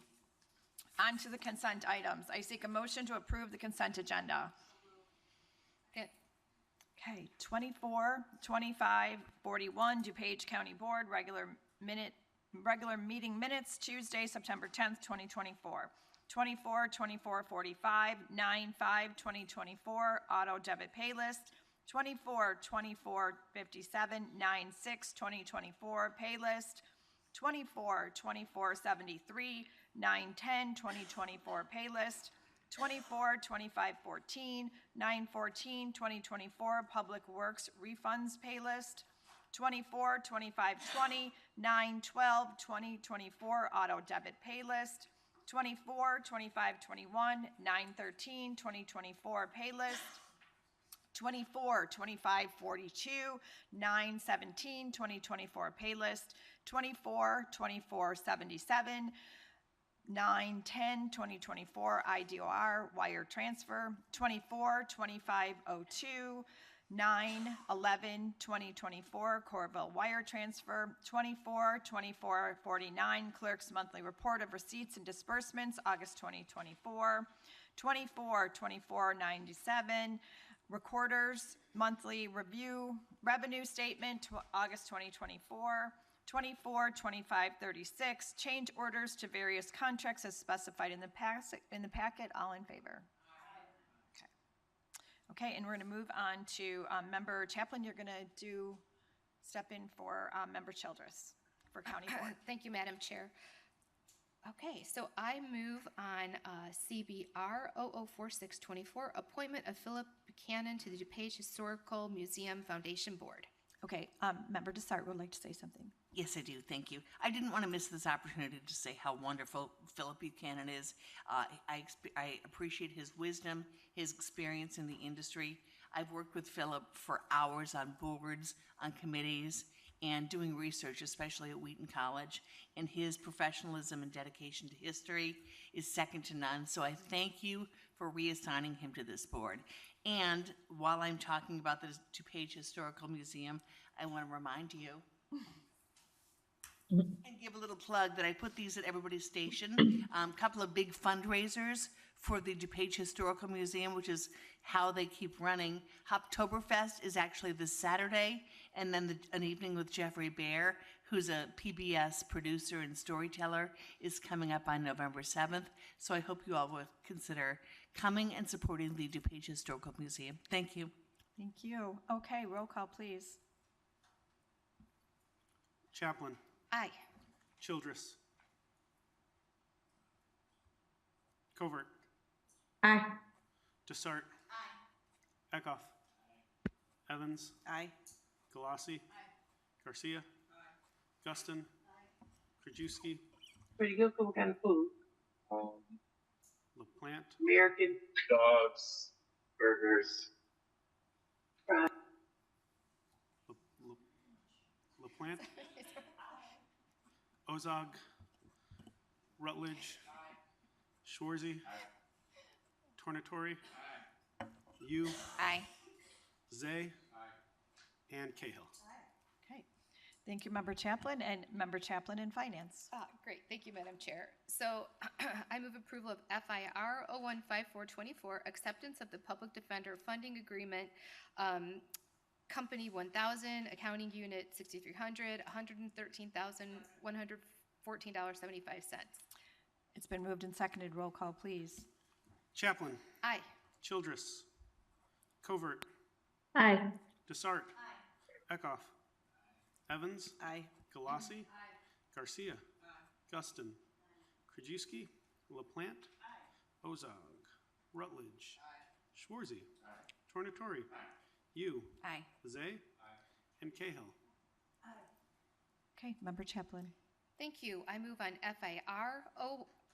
On to the consent items. I seek a motion to approve the consent agenda. Okay, 24, 25, 41, DuPage County Board, regular meeting minutes, Tuesday, September 10th, 2024. 24, 24, 45, 9, 5, 2024, auto debit pay list. 24, 24, 57, 9, 6, 2024, pay list. 24, 24, 73, 9, 10, 2024, pay list. 24, 25, 14, 9, 14, 2024, Public Works refunds pay list. 24, 25, 20, 9, 12, 2024, auto debit pay list. 24, 25, 21, 9, 13, 2024, pay list. 24, 25, 42, 9, 17, 2024, pay list. 24, 24, 77, 9, 10, 2024, IDOR, wire transfer. 24, 25, 02, 9, 11, 2024, Corville wire transfer. 24, 24, 49, clerk's monthly report of receipts and disbursements, August 2024. 24, 24, 97, recorders monthly review revenue statement, August 2024. 24, 25, 36, change orders to various contracts as specified in the packet. All in favor? Okay, and we're going to move on to Member Chaplin. You're going to step in for Member Childress for County Board. Thank you, Madam Chair. Okay, so I move on CBR 004624, appointment of Philip Buchanan to the DuPage Historical Museum Foundation Board. Okay, Member Desart would like to say something. Yes, I do. Thank you. I didn't want to miss this opportunity to say how wonderful Philip Buchanan is. I appreciate his wisdom, his experience in the industry. I've worked with Philip for hours on boards, on committees, and doing research, especially at Wheaton College. And his professionalism and dedication to history is second to none. So I thank you for reassigning him to this board. And while I'm talking about the DuPage Historical Museum, I want to remind you and give a little plug that I put these at everybody's station. A couple of big fundraisers for the DuPage Historical Museum, which is how they keep running. Hoptoberfest is actually this Saturday, and then an evening with Jeffrey Bear, who's a PBS producer and storyteller, is coming up on November 7th. So I hope you all will consider coming and supporting the DuPage Historical Museum. Thank you. Thank you. Okay, roll call, please. Chaplin. Aye. Childress. Covert. Aye. Desart. Aye. Eckhoff. Aye. Evans. Aye. Galassi. Aye. Garcia. Aye. Guston. Aye. Krajewski. Pretty good for what kind of food? LaPlante. American dogs, burgers, fries. LaPlante. Ozog. Rutledge. Schwarzy. Tornatori. You. Aye. Zay. And Cahill. Okay. Thank you, Member Chaplin, and Member Chaplin in Finance. Great, thank you, Madam Chair. So I move approval of FIR 015424, acceptance of the Public Defender Funding Agreement, Company 1000, Accounting Unit 6300, $113,114.75. It's been moved and seconded. Roll call, please. Chaplin. Aye. Childress. Covert. Aye. Desart. Eckhoff. Evans. Aye. Galassi. Garcia. Guston. Krajewski. LaPlante. Ozog. Rutledge. Schwarzy. Tornatori. You. Aye. Zay. And Cahill. Okay, Member Chaplin. Thank you. I move on FIR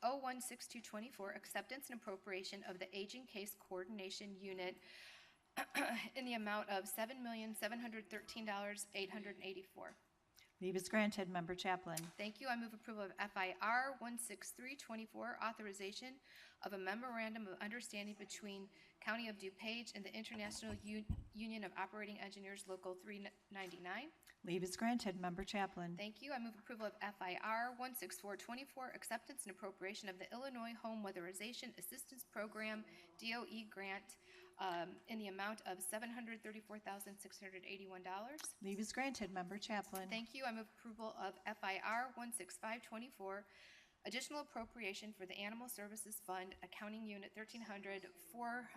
016224, acceptance and appropriation of the Aging Case Coordination Unit in the amount of $7,713,884. Leave is granted. Member Chaplin. Thank you. I move approval of FIR 16324, authorization of a memorandum of understanding between County of DuPage and the International Union of Operating Engineers Local 399. Leave is granted. Member Chaplin. Thank you. I move approval of FIR 16424, acceptance and appropriation of the Illinois Home Weatherization Assistance Program DOE grant in the amount of $734,681. Leave is granted. Member Chaplin. Thank you. I move approval of FIR 16524, additional appropriation for the Animal Services Fund, Accounting Unit 1300 for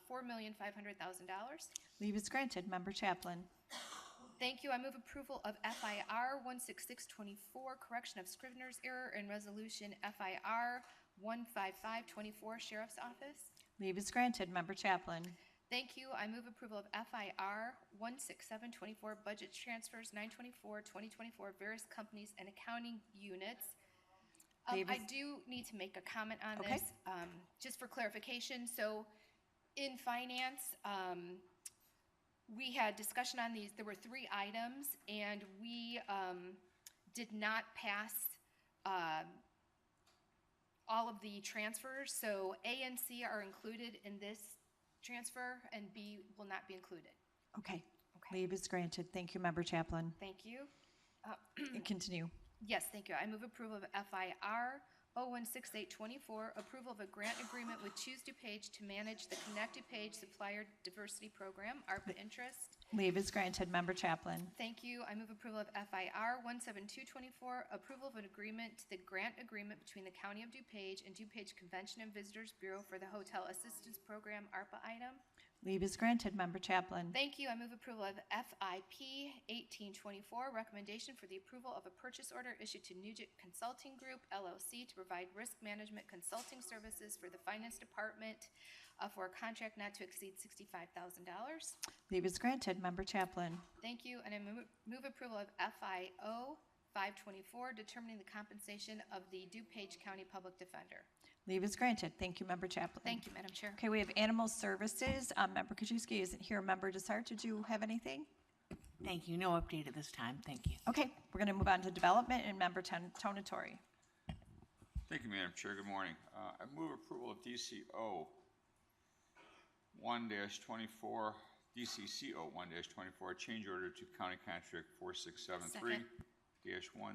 $4,500,000. Leave is granted. Member Chaplin. Thank you. I move approval of FIR 16624, correction of Scrivener's error in resolution FIR 15524, Sheriff's Office. Leave is granted. Member Chaplin. Thank you. I move approval of FIR 16724, budget transfers 924-2024, various companies and accounting units. I do need to make a comment on Okay. this, just for clarification. So in finance, we had discussion on these. There were 3 items, and we did not pass all of the transfers. So A and C are included in this transfer, and B will not be included. Okay. Leave is granted. Thank you, Member Chaplin. Thank you. Continue. Yes, thank you. I move approval of FIR 016824, approval of a grant agreement with Choose DuPage to manage the Connect DuPage Supplier Diversity Program, ARPA interest. Leave is granted. Member Chaplin. Thank you. I move approval of FIR 17224, approval of an agreement to the grant agreement between the County of DuPage and DuPage Convention and Visitors Bureau for the Hotel Assistance Program, ARPA item. Leave is granted. Member Chaplin. Thank you. I move approval of FIP 1824, recommendation for the approval of a purchase order issued to Nugent Consulting Group, LLC, to provide risk management consulting services for the Finance Department for a contract not to exceed $65,000. Leave is granted. Member Chaplin. Thank you. And I move approval of FIO 524, determining the compensation of the DuPage County Public Defender. Leave is granted. Thank you, Member Chaplin. Thank you, Madam Chair. Okay, we have Animal Services. Member Kajewski isn't here. Member Desart, did you have anything? Thank you. No update at this time. Thank you. Okay, we're going to move on to Development and Member Tonatori. Thank you, Madam Chair. Good morning. I move approval of DCO 1-24, DCCO 1-24, change order to County Contract 4673-1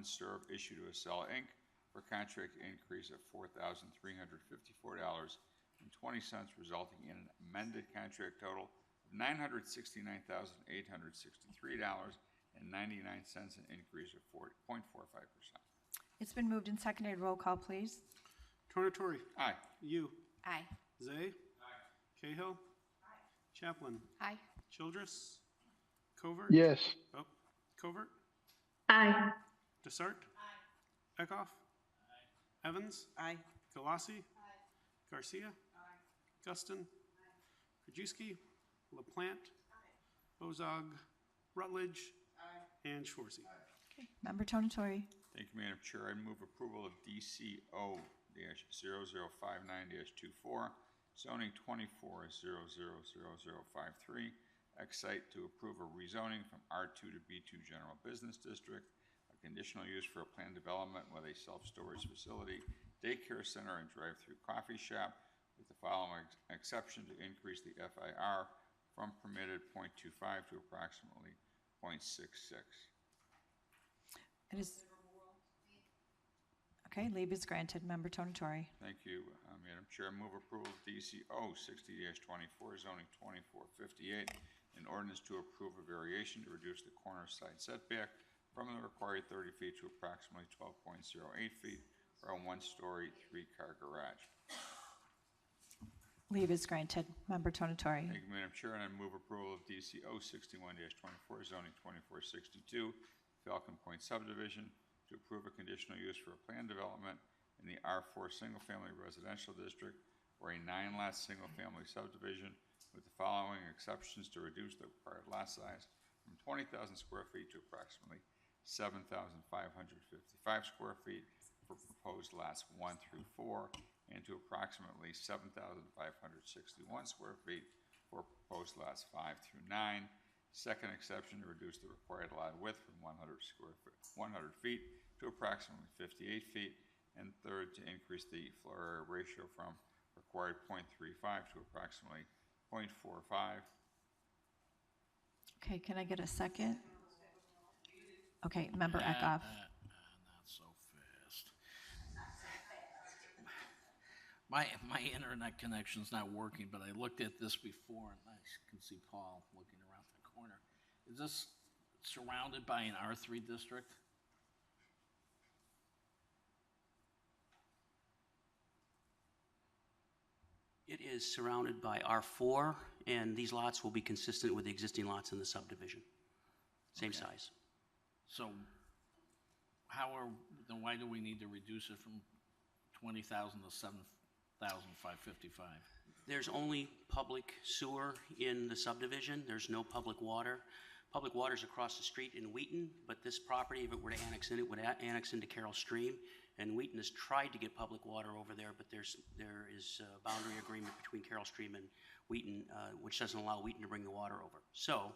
serve issued to Acela Inc. for contract increase of $4,354.20, resulting in an amended contract total of $969,863.99, an increase of 4.45%. It's been moved and seconded. Roll call, please. Tornatori. Aye. You. Aye. Zay. Cahill. Chaplin. Aye. Childress. Covert. Yes. Oh, Covert. Aye. Desart. Eckhoff. Evans. Aye. Galassi. Garcia. Guston. Krajewski. LaPlante. Bozog. Rutledge. And Schwarzy. Okay, Member Tonatori. Thank you, Madam Chair. I move approval of DCO-0059-24, zoning 24-000053, Excite to approve a rezoning from R2 to B2 General Business District, a conditional use for a planned development with a self-storage facility, daycare center, and drive-through coffee shop, with the following exception to increase the FIR from permitted 0.25 to approximately 0.66. It is. Okay, leave is granted. Member Tonatori. Thank you, Madam Chair. I move approval of DCO 60-24, zoning 2458, an ordinance to approve a variation to reduce the corner side setback from the required 30 feet to approximately 12.08 feet for a one-story, three-car garage. Leave is granted. Member Tonatori. Thank you, Madam Chair, and I move approval of DCO 61-24, zoning 2462, Falcon Point subdivision, to approve a conditional use for a planned development in the R4 single-family residential district or a 9-lot single-family subdivision with the following exceptions to reduce the required lot size from 20,000 square feet to approximately 7,555 square feet for proposed lots 1 through 4, and to approximately 7,561 square feet for proposed lots 5 through 9. Second exception, to reduce the required lot width from 100 feet to approximately 58 feet. And third, to increase the floor area ratio from required 0.35 to approximately 0.45. Okay, can I get a second? Okay, Member Eckhoff. Not so fast. My internet connection's not working, but I looked at this before, and I can see Paul looking around the corner. Is this surrounded by an R3 district? It is surrounded by R4, and these lots will be consistent with the existing lots in the subdivision. Same size. So then why do we need to reduce it from 20,000 to 7,555? There's only public sewer in the subdivision. There's no public water. Public water's across the street in Wheaton, but this property, if it were to annex in, it would annex into Carroll Stream. And Wheaton has tried to get public water over there, but there is a boundary agreement between Carroll Stream and Wheaton, which doesn't allow Wheaton to bring the water over. So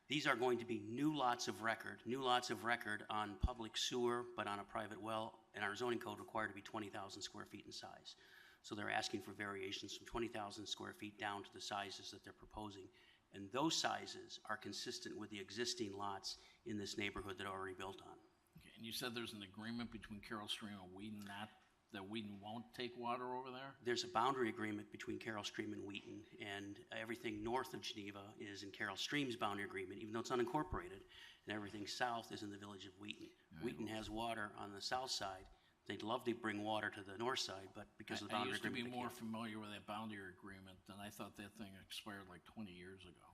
these are going to be new lots of record on public sewer, but on a private well, and our zoning code required to be 20,000 square feet in size. So they're asking for variations from 20,000 square feet down to the sizes that they're proposing. And those sizes are consistent with the existing lots in this neighborhood that are already built on. Okay, and you said there's an agreement between Carroll Stream and Wheaton that Wheaton won't take water over there? There's a boundary agreement between Carroll Stream and Wheaton, and everything north of Geneva is in Carroll Stream's boundary agreement, even though it's unincorporated, and everything south is in the village of Wheaton. Wheaton has water on the south side. They'd love to bring water to the north side, but because of the boundary agreement, I used to be more familiar with that boundary agreement, and I thought that thing expired like 20 years ago.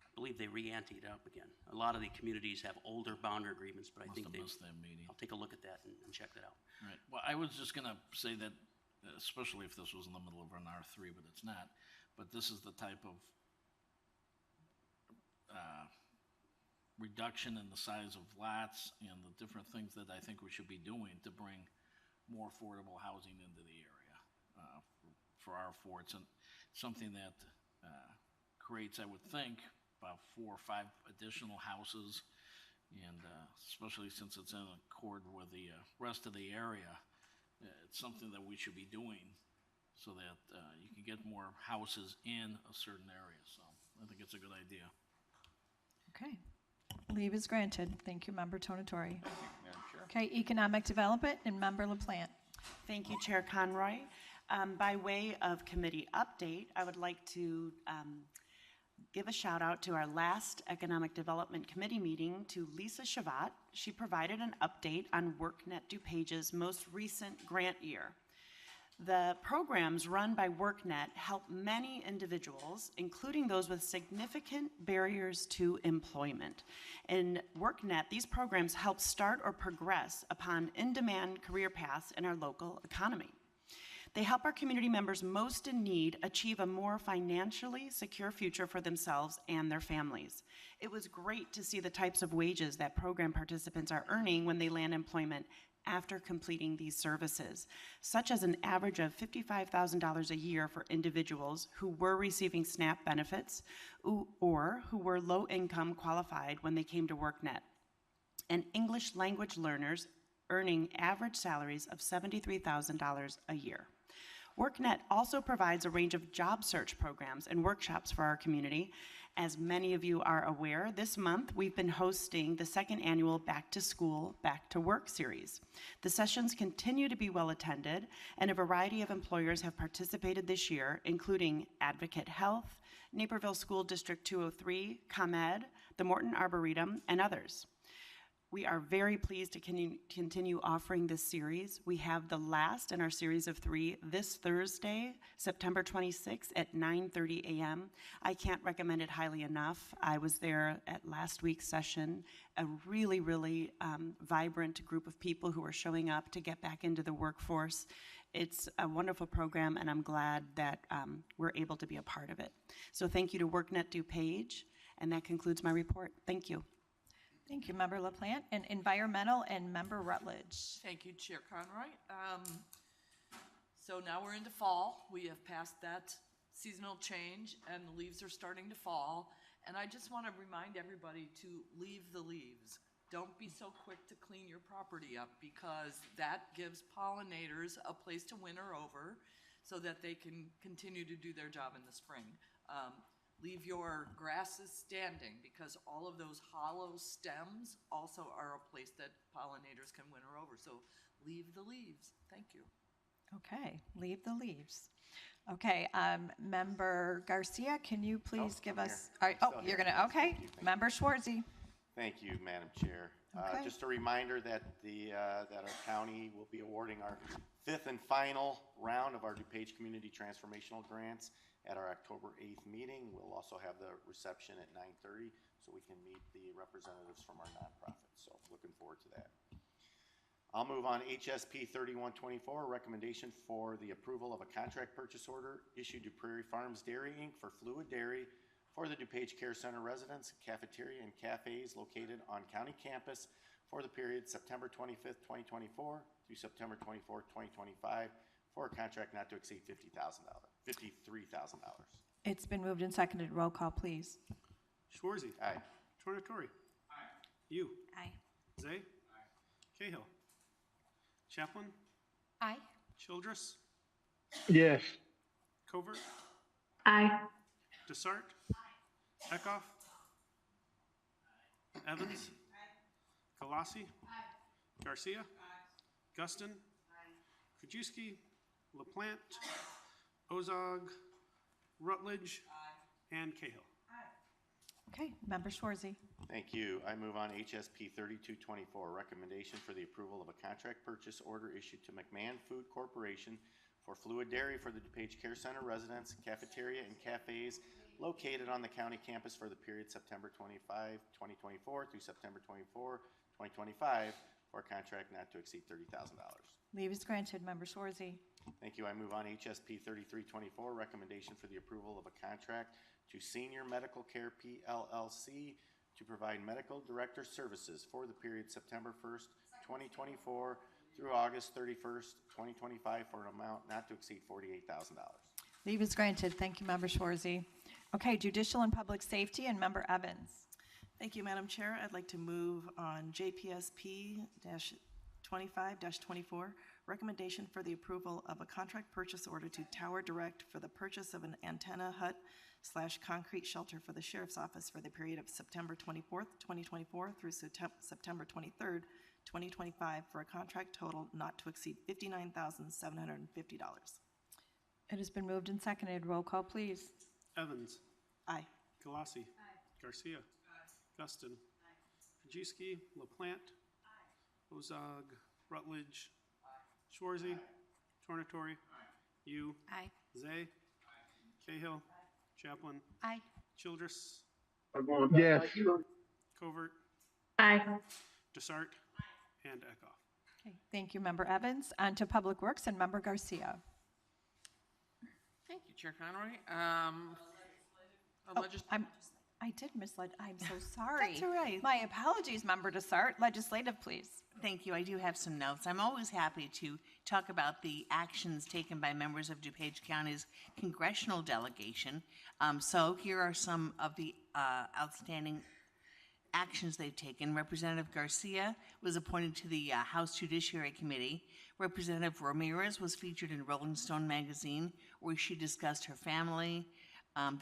I believe they re-anteed it up again. A lot of the communities have older boundary agreements, but I think they missed that meeting. I'll take a look at that and check that out. Right. Well, I was just going to say that, especially if this was in the middle of an R3, but it's not. But this is the type of reduction in the size of lots and the different things that I think we should be doing to bring more affordable housing into the area for R4. It's something that creates, I would think, about 4 or 5 additional houses, and especially since it's in accord with the rest of the area, it's something that we should be doing so that you can get more houses in a certain area. So I think it's a good idea. Okay. Leave is granted. Thank you, Member Tonatori. Madam Chair. Okay, Economic Development and Member LaPlante. Thank you, Chair Conroy. By way of committee update, I would like to give a shout out to our last Economic Development Committee meeting to Lisa Shavat. She provided an update on WorkNet DuPage's most recent grant year. The programs run by WorkNet help many individuals, including those with significant barriers to employment. In WorkNet, these programs help start or progress upon in-demand career paths in our local economy. They help our community members most in need achieve a more financially secure future for themselves and their families. It was great to see the types of wages that program participants are earning when they land employment after completing these services, such as an average of $55,000 a year for individuals who were receiving SNAP benefits or who were low income qualified when they came to WorkNet, and English language learners earning average salaries of $73,000 a year. WorkNet also provides a range of job search programs and workshops for our community. As many of you are aware, this month we've been hosting the second annual Back to School, Back to Work series. The sessions continue to be well attended, and a variety of employers have participated this year, including Advocate Health, Naperville School District 203, ComEd, the Morton Arboretum, and others. We are very pleased to continue offering this series. We have the last in our series of 3 this Thursday, September 26th at 9:30 a.m. I can't recommend it highly enough. I was there at last week's session, a really, really vibrant group of people who are showing up to get back into the workforce. It's a wonderful program, and I'm glad that we're able to be a part of it. So thank you to WorkNet DuPage, and that concludes my report. Thank you. Thank you, Member LaPlante. And Environmental and Member Rutledge. Thank you, Chair Conroy. So now we're into fall. We have passed that seasonal change and the leaves are starting to fall. And I just want to remind everybody to leave the leaves. Don't be so quick to clean your property up because that gives pollinators a place to winter over so that they can continue to do their job in the spring. Leave your grasses standing because all of those hollow stems also are a place that pollinators can winter over. So leave the leaves. Thank you. Okay, leave the leaves. Okay, Member Garcia, can you please give us? All right, oh, you're gonna, okay. Member Schwartzy. Thank you, Madam Chair. Okay. Just a reminder that that our county will be awarding our 5th and final round of our DuPage Community Transformational Grants at our October 8th meeting. We'll also have the reception at 9:30 so we can meet the representatives from our nonprofit. So looking forward to that. I'll move on. HSP 3124, recommendation for the approval of a contract purchase order issued to Prairie Farms Dairy Inc. for fluid dairy for the DuPage Care Center residents, cafeteria, and cafes located on county campus for the period September 25th, 2024 through September 24th, 2025 for a contract not to exceed $53,000. It's been moved and seconded. Roll call, please. Schwarzy. Aye. Tornatore. Aye. You. Aye. Zay. Aye. Cahill. Chaplin. Aye. Childress. Yes. Covert. Aye. Desart. Eckhoff. Evans. Galassi. Garcia. Guston. Krajewski. LaPlante. Ozog. Rutledge. And Cahill. Okay, Member Schwarzy. Thank you. I move on HSP 3224, recommendation for the approval of a contract purchase order issued to McMahon Food Corporation for fluid dairy for the DuPage Care Center residents, cafeteria, and cafes located on the county campus for the period September 25, 2024 through September 24, 2025 for a contract not to exceed $30,000. Leave is granted. Member Schwarzy. Thank you. I move on HSP 3324, recommendation for the approval of a contract to Senior Medical Care PLLC to provide medical director services for the period September 1st, 2024 through August 31st, 2025 for an amount not to exceed $48,000. Leave is granted. Thank you, Member Schwarzy. Okay, Judicial and Public Safety and Member Evans. Thank you, Madam Chair. I'd like to move on JPSP-25-24, recommendation for the approval of a contract purchase order to Tower Direct for the purchase of an antenna hut/concrete shelter for the Sheriff's Office for the period of September 24th, 2024 through September 23rd, 2025 for a contract total not to exceed $59,750. It has been moved and seconded. Roll call, please. Evans. Aye. Galassi. Garcia. Guston. Krajewski. LaPlante. Ozog. Rutledge. Schwarzy. Tornatore. You. Aye. Zay. Cahill. Chaplin. Aye. Childress. Yes. Covert. Aye. Desart. And Eckhoff. Okay, thank you, Member Evans. On to Public Works and Member Garcia. Thank you, Chair Conroy. I did mislead. I'm so sorry. That's all right. My apologies, Member Desart. Legislative, please. Thank you. I do have some notes. I'm always happy to talk about the actions taken by members of DuPage County's congressional delegation. So here are some of the outstanding actions they've taken. Representative Garcia was appointed to the House Judiciary Committee. Representative Ramirez was featured in Rolling Stone magazine, where she discussed her family,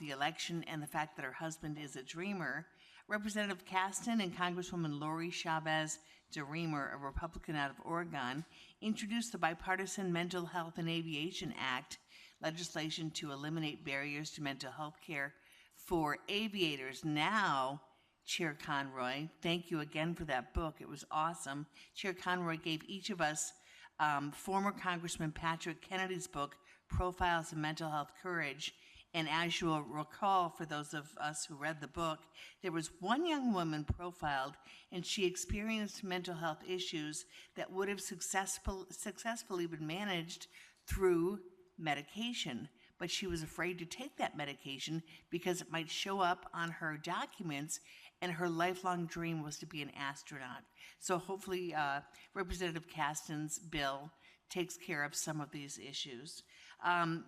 the election, and the fact that her husband is a dreamer. Representative Caston and Congresswoman Lori Chavez DeReamer, a Republican out of Oregon, introduced the Bipartisan Mental Health and Aviation Act, legislation to eliminate barriers to mental health care for aviators. Now, Chair Conroy, thank you again for that book. It was awesome. Chair Conroy gave each of us former Congressman Patrick Kennedy's book, Profiles of Mental Health Courage. And as you'll recall, for those of us who read the book, there was one young woman profiled, and she experienced mental health issues that would have successfully been managed through medication. but she was afraid to take that medication because it might show up on her documents, and her lifelong dream was to be an astronaut. So hopefully Representative Caston's bill takes care of some of these issues.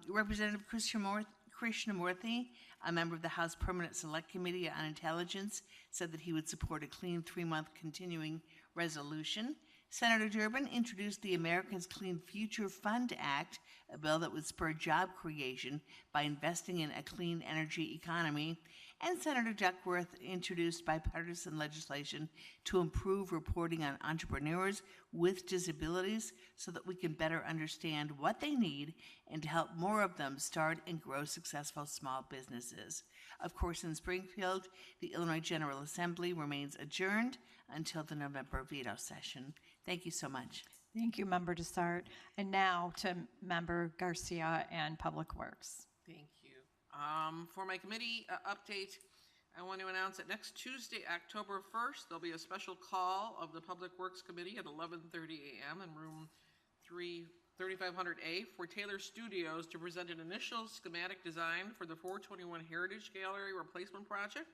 Representative Krishnamurthy, a member of the House Permanent Select Committee on Intelligence, said that he would support a clean 3-month continuing resolution. Senator Durbin introduced the Americans Clean Future Fund Act, a bill that would spur job creation by investing in a clean energy economy. And Senator Duckworth introduced bipartisan legislation to improve reporting on entrepreneurs with disabilities so that we can better understand what they need and to help more of them start and grow successful small businesses. Of course, in Springfield, the Illinois General Assembly remains adjourned until the November veto session. Thank you so much. Thank you, Member Desart. And now to Member Garcia and Public Works. Thank you. For my committee update, I want to announce that next Tuesday, October 1st, there'll be a special call of the Public Works Committee at 11:30 a.m. in room 3500A for Taylor Studios to present an initial schematic design for the 421 Heritage Gallery replacement project.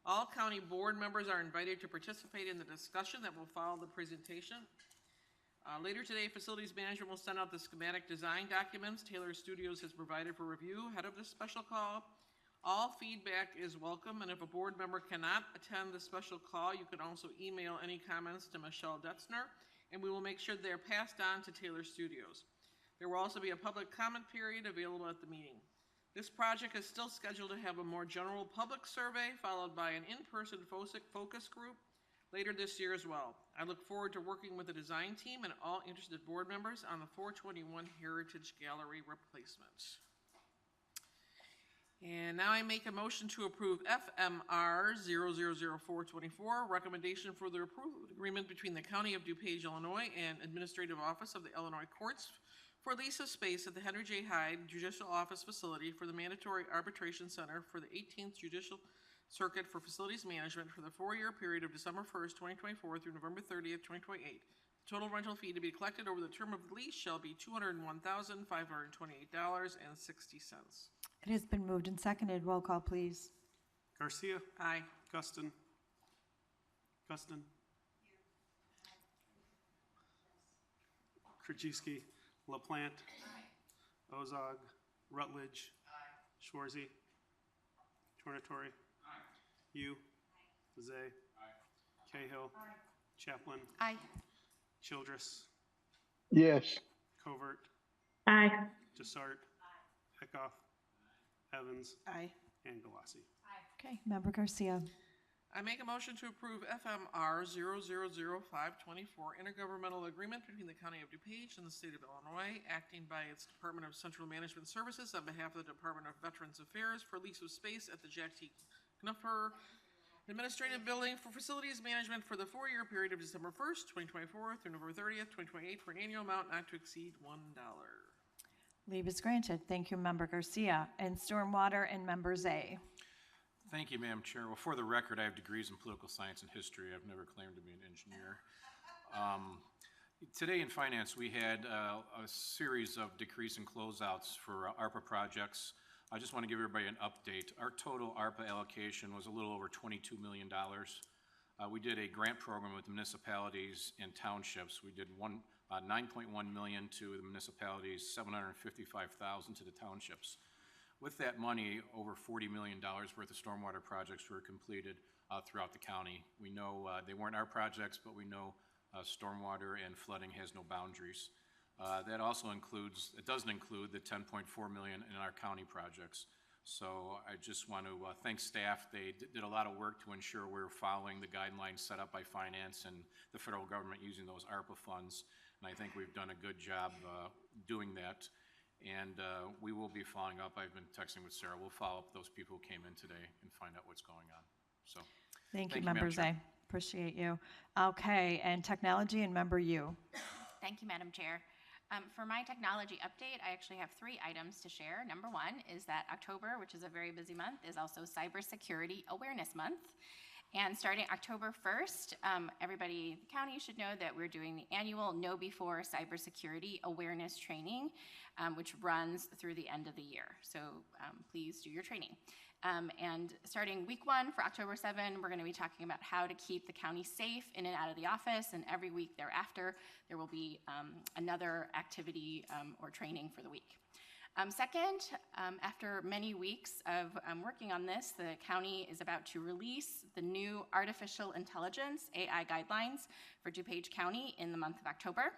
All county board members are invited to participate in the discussion that will follow the presentation. Later today, Facilities Management will send out the schematic design documents Taylor Studios has provided for review ahead of this special call. All feedback is welcome, and if a board member cannot attend the special call, you can also email any comments to Michelle Detzner, and we will make sure they're passed on to Taylor Studios. There will also be a public comment period available at the meeting. This project is still scheduled to have a more general public survey, followed by an in-person focus group later this year as well. I look forward to working with the design team and all interested board members on the 421 Heritage Gallery replacement. And now I make a motion to approve FMR 000424, recommendation for the approval agreement between the County of DuPage, Illinois and Administrative Office of the Illinois Courts for lease of space at the Henry J. Hyde Judicial Office Facility for the Mandatory Arbitration Center for the 18th Judicial Circuit for Facilities Management for the 4-year period of December 1st, 2024 through November 30th, 2028. The total rental fee to be collected over the term of the lease shall be $201,528.60. It has been moved and seconded. Roll call, please. Garcia. Aye. Guston. Krajewski. LaPlante. Ozog. Rutledge. Schwarzy. Tornatore. Yu. Zay. Cahill. Chaplin. Aye. Childress. Yes. Covert. Aye. Desart. Eckhoff. Evans. Aye. And Galassi. Okay, Member Garcia. I make a motion to approve FMR 000524, intergovernmental agreement between the County of DuPage and the State of Illinois, acting by its Department of Central Management Services on behalf of the Department of Veterans Affairs for lease of space at the Jack T. Knupfer Administrative Building for Facilities Management for the 4-year period of December 1st, 2024 through November 30th, 2028 for an annual amount not to exceed $1. Leave is granted. Thank you, Member Garcia. And Stormwater and Member Zay. Thank you, Madam Chair. Well, for the record, I have degrees in political science and history. I've never claimed to be an engineer. Today in finance, we had a series of decrease in closeouts for ARPA projects. I just want to give everybody an update. Our total ARPA allocation was a little over $22 million. We did a grant program with municipalities and townships. We did $9.1 million to the municipalities, $755,000 to the townships. With that money, over $40 million worth of stormwater projects were completed throughout the county. We know they weren't our projects, but we know stormwater and flooding has no boundaries. That also includes, it doesn't include the $10.4 million in our county projects. So I just want to thank staff. They did a lot of work to ensure we're following the guidelines set up by finance and the federal government using those ARPA funds. And I think we've done a good job doing that. And we will be following up. I've been texting with Sarah. We'll follow up those people who came in today and find out what's going on. So Thank you, Member Zay. Appreciate you. Okay, and Technology and Member Yu. Thank you, Madam Chair. For my technology update, I actually have 3 items to share. Number 1 is that October, which is a very busy month, is also Cybersecurity Awareness Month. And starting October 1st, everybody in the county should know that we're doing the annual Know Before Cybersecurity Awareness Training, which runs through the end of the year. So please do your training. And starting week 1 for October 7, we're going to be talking about how to keep the county safe in and out of the office. And every week thereafter, there will be another activity or training for the week. Second, after many weeks of working on this, the county is about to release the new artificial intelligence AI guidelines for DuPage County in the month of October.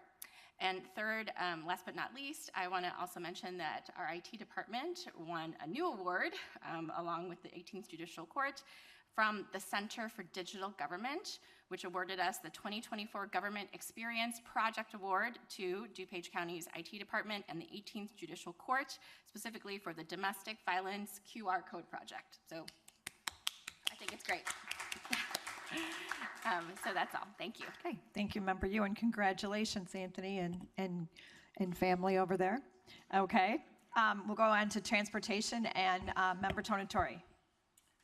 And third, last but not least, I want to also mention that our IT department won a new award along with the 18th Judicial Court from the Center for Digital Government, which awarded us the 2024 Government Experience Project Award to DuPage County's IT department and the 18th Judicial Court, specifically for the Domestic Violence QR Code Project. So I think it's great. So that's all. Thank you. Okay, thank you, Member Yu, and congratulations, Anthony and family over there. Okay, we'll go on to transportation and Member Tonatori.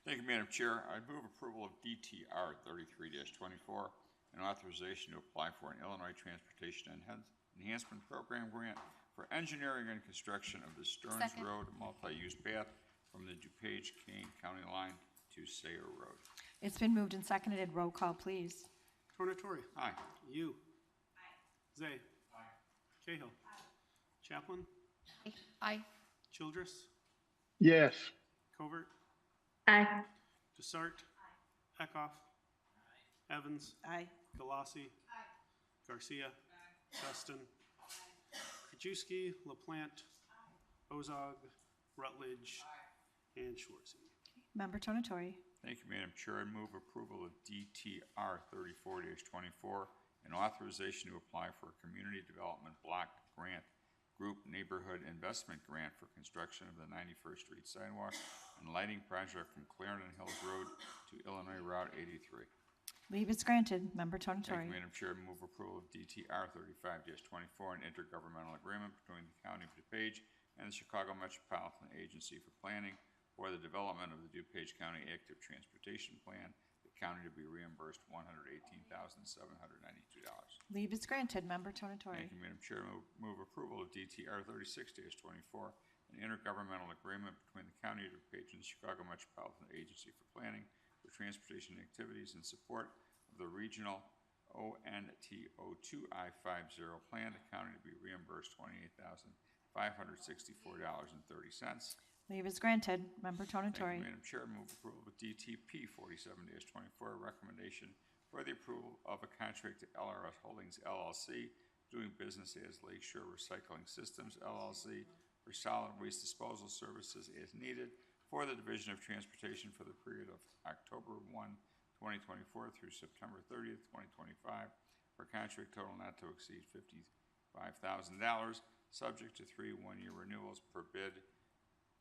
Thank you, Madam Chair. I move approval of DTR 33-24, an authorization to apply for an Illinois Transportation Enhancement Program grant for engineering and construction of the Stearns Second. Road multi-use path from the DuPage-Kane County line to Sayer Road. It's been moved and seconded. Roll call, please. Tornatori. Aye. You. Aye. Zay. Aye. Cahill. Aye. Chaplin. Aye. Childress. Yes. Covert. Aye. Desart. Aye. Eckhoff. Aye. Evans. Aye. Galassi. Aye. Garcia. Aye. Justin. Aye. Krajewski. LaPlante. Aye. Ozog. Rutledge. Aye. And Schwartzy. Member Tonatori. Thank you, Madam Chair. I move approval of DTR 34-24, an authorization to apply for a Community Development Block Grant Group Neighborhood Investment Grant for construction of the 91st Street sidewalk and lighting project from Clarendon Hills Road to Illinois Route 83. Leave is granted. Member Thank Tonatori. you, Madam Chair. I move approval of DTR 35-24, an intergovernmental agreement between the County of DuPage and the Chicago Metropolitan Agency for Planning for the development of the DuPage County Active Transportation Plan, the county to be reimbursed $118,792. Leave is granted. Member Tonatori. Thank you, Madam Chair. Move approval of DTR 36-24, an intergovernmental agreement between the County of DuPage and the Chicago Metropolitan Agency for Planning for transportation activities in support of the regional ONTO2 I-50 plan, the county to be reimbursed $28,564.30. Leave is granted. Member Thank Tonatori. you, Madam Chair. Move approval of DTP 47-24, a recommendation for the approval of a contract to LRS Holdings LLC, doing business as Lakeshore Recycling Systems LLC, for solid waste disposal services as needed for the Division of Transportation for the period of October 1, 2024 through September 30th, 2025, for a contract total not to exceed $55,000, subject to 3 one-year renewals per bid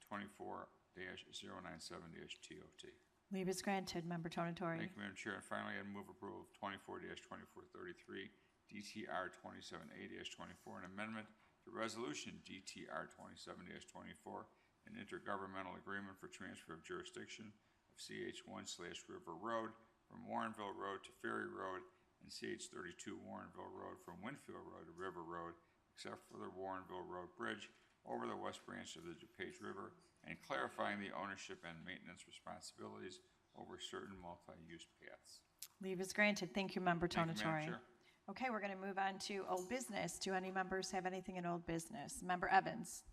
24-097-TOT. Leave is granted. Member Tonatori. Thank you, Madam Chair. And finally, I move approval of 24-2433, DTR 27A-24, an amendment to Resolution DTR 27-24, an intergovernmental agreement for transfer of jurisdiction of CH1/River Road from Warrenville Road to Ferry Road and CH32 Warrenville Road from Winfield Road to River Road, except for the Warrenville Road Bridge over the west branch of the DuPage River, and clarifying the ownership and maintenance responsibilities over certain multi-use paths. Leave is granted. Thank you, Member Thank you, Madam Tonatori. Chair. Okay, we're going to move on to old business. Do any members have anything in old business? Member Evans.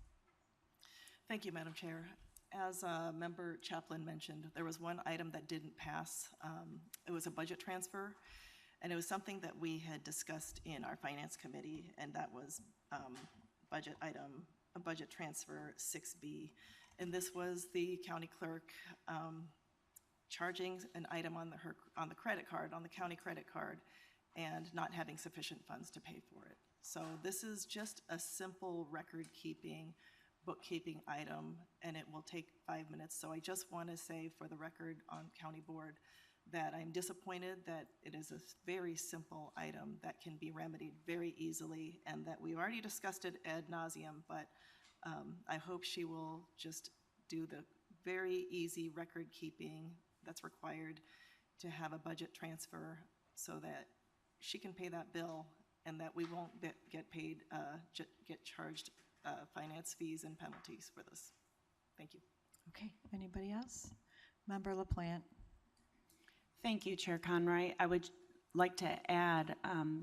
Thank you, Madam Chair. As Member Chaplin mentioned, there was one item that didn't pass. It was a budget transfer, and it was something that we had discussed in our Finance Committee, and that was budget item, a budget transfer 6B. And this was the county clerk charging an item on the credit card, on the county credit card, and not having sufficient funds to pay for it. So this is just a simple record-keeping, bookkeeping item, and it will take 5 minutes. So I just want to say for the record on county board that I'm disappointed that it is a very simple item that can be remedied very easily, and that we've already discussed it ad nauseum, but I hope she will just do the very easy record keeping that's required to have a budget transfer so that she can pay that bill and that we won't get paid, get charged finance fees and penalties for this. Thank you. Okay, anybody else? Member LaPlante. Thank you, Chair Conroy. I would like to add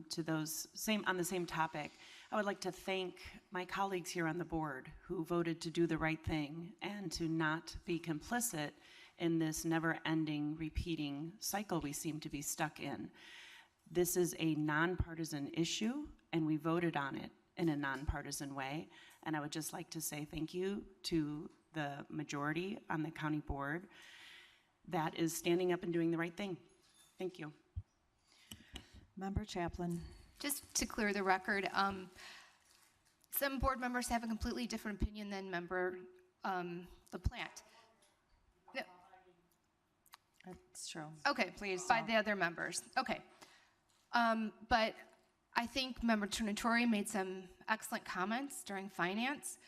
to those on the same topic. I would like to thank my colleagues here on the board who voted to do the right thing and to not be complicit in this never-ending, repeating cycle we seem to be stuck in. This is a nonpartisan issue, and we voted on it in a nonpartisan way. And I would just like to say thank you to the majority on the county board that is standing up and doing the right thing. Thank you. Member Chaplin. Just to clear the record, some board members have a completely different opinion than Member LaPlante. No. That's true. Okay, Please by don't. the other members. Okay. But I think Member Tornatore made some excellent comments during finance.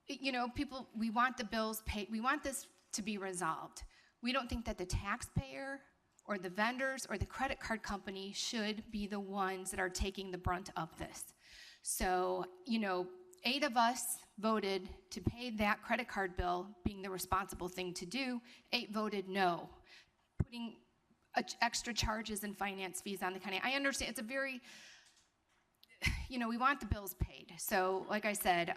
You know, we want the bills paid, we want this to be resolved. We don't think that the taxpayer or the vendors or the credit card company should be the ones that are taking the brunt of this. So, you know, 8 of us voted to pay that credit card bill being the responsible thing to do. 8 voted no, putting extra charges and finance fees on the county. I understand it's a very, you know, we want the bills paid. So like I said,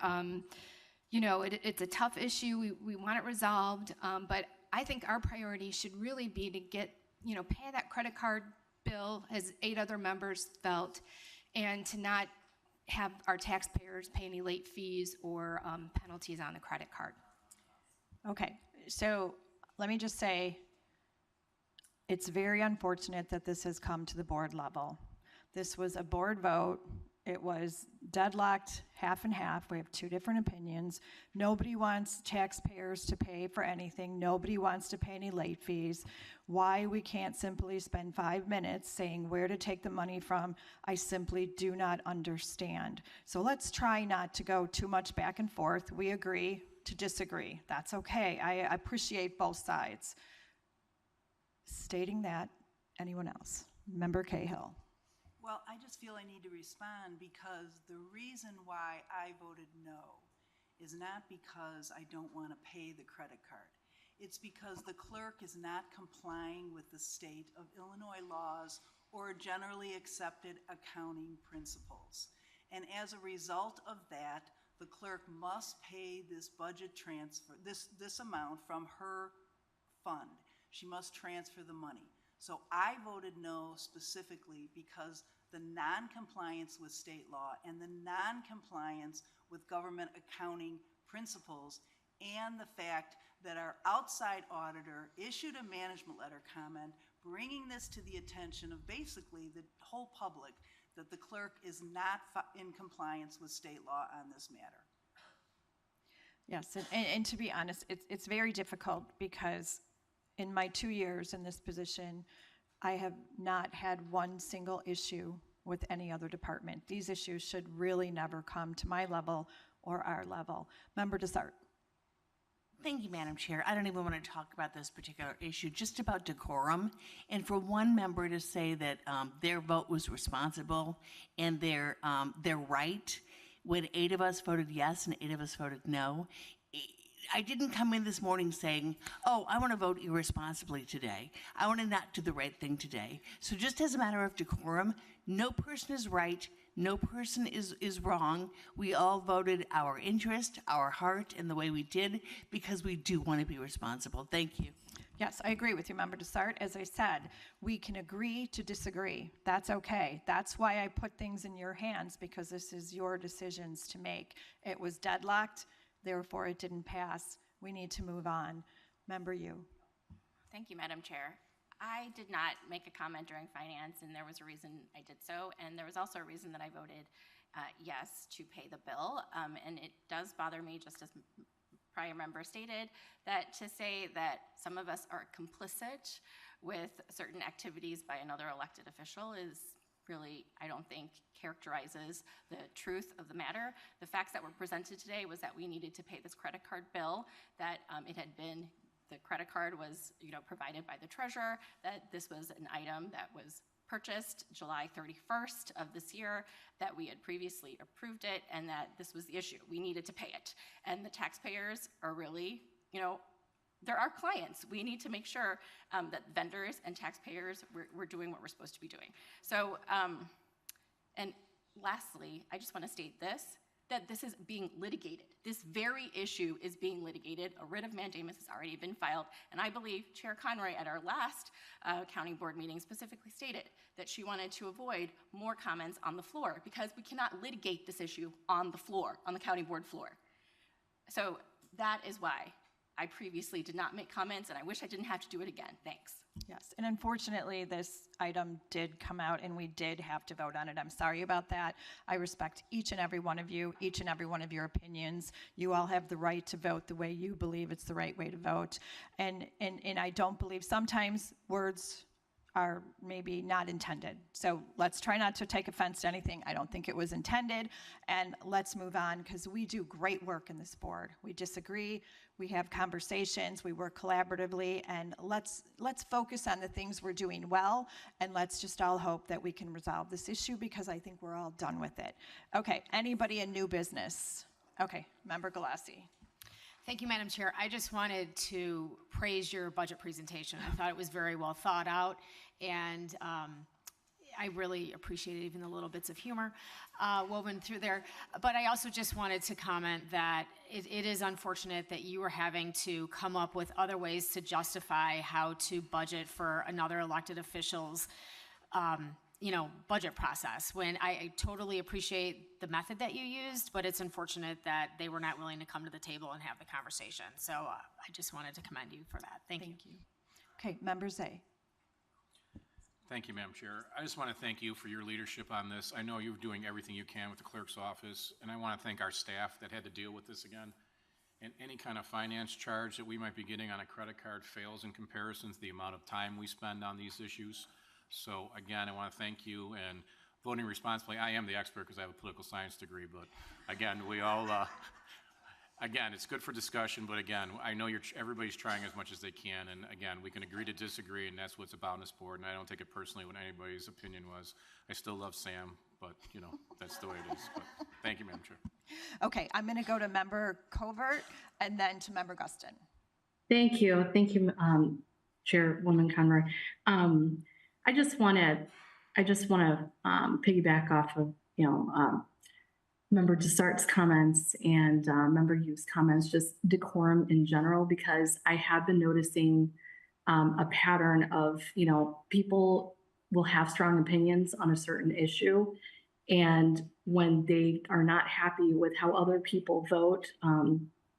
you know, it's a tough issue. We want it resolved, but I think our priority should really be to get, you know, pay that credit card bill as 8 other members felt, and to not have our taxpayers pay any late fees or penalties on the credit card. Okay, so let me just say, it's very unfortunate that this has come to the board level. This was a board vote. It was deadlocked half and half. We have 2 different opinions. Nobody wants taxpayers to pay for anything. Nobody wants to pay any late fees. Why we can't simply spend 5 minutes saying where to take the money from, I simply do not understand. So let's try not to go too much back and forth. We agree to disagree. That's okay. I appreciate both sides. Stating that, anyone else? Member Cahill. Well, I just feel I need to respond because the reason why I voted no is not because I don't want to pay the credit card. It's because the clerk is not complying with the state of Illinois laws or generally accepted accounting principles. And as a result of that, the clerk must pay this budget transfer, this amount from her fund. She must transfer the money. So I voted no specifically because the non-compliance with state law and the non-compliance with government accounting principles and the fact that our outside auditor issued a management letter comment bringing this to the attention of basically the whole public that the clerk is not in compliance with state law on this matter. Yes, and to be honest, it's very difficult because in my 2 years in this position, I have not had one single issue with any other department. These issues should really never come to my level or our level. Member Desart. Thank you, Madam Chair. I don't even want to talk about this particular issue, just about decorum. And for one member to say that their vote was responsible and they're right, when 8 of us voted yes and 8 of us voted no, I didn't come in this morning saying, oh, I want to vote irresponsibly today. I want to not do the right thing today. So just as a matter of decorum, no person is right, no person is wrong. We all voted our interest, our heart, and the way we did because we do want to be responsible. Thank you. Yes, I agree with you, Member Desart. As I said, we can agree to disagree. That's okay. That's why I put things in your hands, because this is your decisions to make. It was deadlocked. Therefore, it didn't pass. We need to move on. Member Yu. Thank you, Madam Chair. I did not make a comment during finance, and there was a reason I did so, and there was also a reason that I voted yes to pay the bill, and it does bother me, just as prior member stated, that to say that some of us are complicit with certain activities by another elected official is really, I don't think, characterizes the truth of the matter. The facts that were presented today was that we needed to pay this credit card bill, that it had been the credit card was, provided by the treasurer, that this was an item that was purchased July 31st of this year, that we had previously approved it, and that this was the issue. We needed to pay it. And the taxpayers are really, they're our clients. We need to make sure that vendors and taxpayers, we're doing what we're supposed to be doing. So, and lastly, I just want to state this, that this is being litigated. This very issue is being litigated. A writ of mandamus has already been filed, and I believe Chair Conroy at our last county board meeting specifically stated that she wanted to avoid more comments on the floor because we cannot litigate this issue on the floor, on the county board floor. So that is why I previously did not make comments, and I wish I didn't have to do it again. Thanks. Yes, and unfortunately, this item did come out, and we did have to vote on it. I'm sorry about that. I respect each and every one of you, each and every one of your opinions. You all have the right to vote the way you believe it's the right way to vote. And I don't believe sometimes words are maybe not intended. So let's try not to take offense to anything. I don't think it was intended. And let's move on, because we do great work in this board. We disagree, we have conversations, we work collaboratively, and let's focus on the things we're doing well, and let's just all hope that we can resolve this issue, because I think we're all done with it. Okay, anybody in new business? Okay, Member Galassi. Thank you, Madam Chair. I just wanted to praise your budget presentation. I thought it was very well thought out, and I really appreciated even the little bits of humor woven through there. But I also just wanted to comment that it is unfortunate that you were having to come up with other ways to justify how to budget for another elected official's budget process, when I totally appreciate the method that you used, but it's unfortunate that they were not willing to come to the table and have the conversation. So I just wanted to commend you for that. Thank you. Okay, Member Zay. Thank you, Madam Chair. I just want to thank you for your leadership on this. I know you're doing everything you can with the clerk's office, and I want to thank our staff that had to deal with this again. And any kind of finance charge that we might be getting on a credit card fails in comparison to the amount of time we spend on these issues. So again, I want to thank you, and voting responsibly. I am the expert because I have a political science degree, but again, we all, again, it's good for discussion, but again, I know everybody's trying as much as they can, and again, we can agree to disagree, and that's what's about in this board, and I don't take it personally what anybody's opinion was. I still love Sam, but that's the way it is. But thank you, Madam Chair. Okay, I'm going to go to Member Covert and then to Member Guston. Thank you, Chairwoman Conroy. I just want to piggyback off of Member Dessart's comments and Member Yu's comments, just decorum in general, because I have been noticing a pattern of people will have strong opinions on a certain issue, and when they are not happy with how other people vote,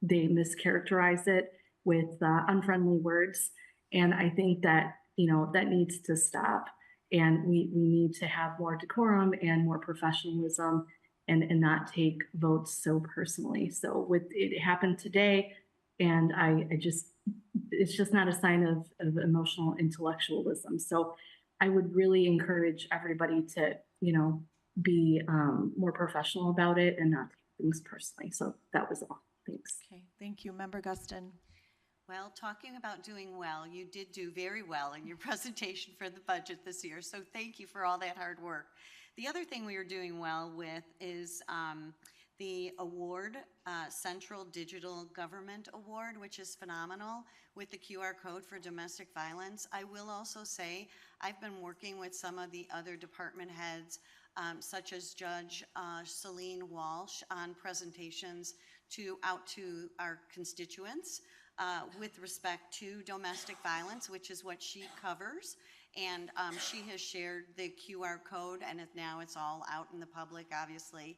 they mischaracterize it with unfriendly words, and I think that that needs to stop, and we need to have more decorum and more professionalism, and not take votes so personally. So it happened today, and it's just not a sign of emotional intellectualism. So I would really encourage everybody to be more professional about it and not take things personally. So that was all. Thanks. Okay, thank you, Member Guston. Well, talking about doing well, you did do very well in your presentation for the budget this year, so thank you for all that hard work. The other thing we are doing well with is the award, Central Digital Government Award, which is phenomenal, with the QR code for domestic violence. I will also say I've been working with some of the other department heads, such as Judge Celine Walsh, on presentations out to our constituents. With respect to domestic violence, which is what she covers. And she has shared the QR code, and now it's all out in the public, obviously.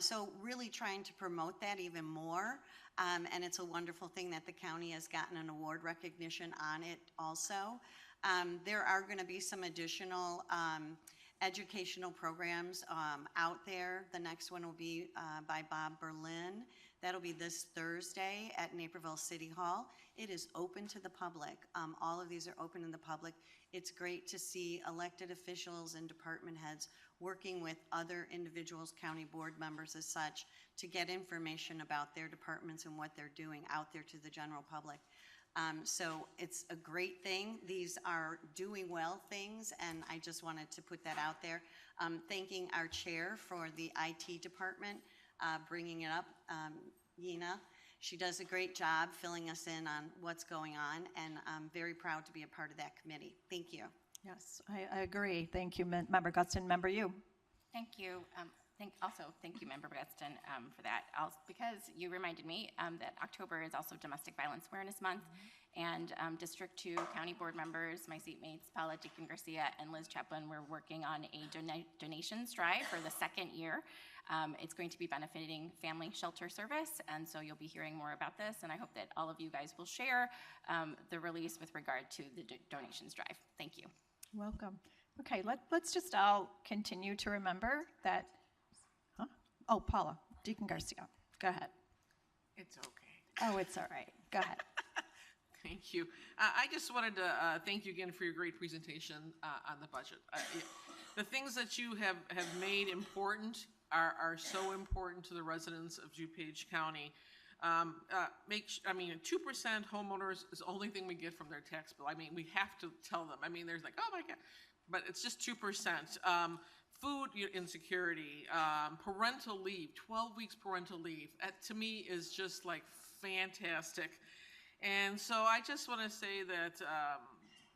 So really trying to promote that even more. And it's a wonderful thing that the county has gotten an award recognition on it also. There are going to be some additional educational programs out there. The next one will be by Bob Berlin. That'll be this Thursday at Naperville City Hall. It is open to the public. All of these are open in the public. It's great to see elected officials and department heads working with other individuals, county board members as such, to get information about their departments and what they're doing out there to the general public. So it's a great thing. These are doing well things, and I just wanted to put that out there. Thanking our chair for the IT department, bringing it up, Yina. She does a great job filling us in on what's going on, and I'm very proud to be a part of that committee. Thank you. Yes, I agree. Thank you, Member Guston. Member you. Thank you. Thank you, Member Bradston, for that. Because you reminded me that October is also Domestic Violence Awareness Month, and District 2 County Board members, my seatmates Paula Deacon Garcia and Liz Chaplin, we're working on a donations drive for the second year. It's going to be benefiting Family Shelter Service, and so you'll be hearing more about this, and I hope that all of you guys will share the release with regard to the donations drive. Thank you. Welcome. Okay, let's just all continue to remember that. Oh, Paula Deacon Garcia, go ahead. It's okay. Oh, it's all right. Go ahead. Thank you. I just wanted to thank you again for your great presentation on the budget. The things that you have made important are so important to the residents of DuPage County. 2% homeowners is the only thing we get from their tax bill. I mean, we have to tell them. I mean, there's like, oh my God, but it's just 2%. Food insecurity, parental leave, 12 weeks parental leave, that to me is just like fantastic. And so I just want to say that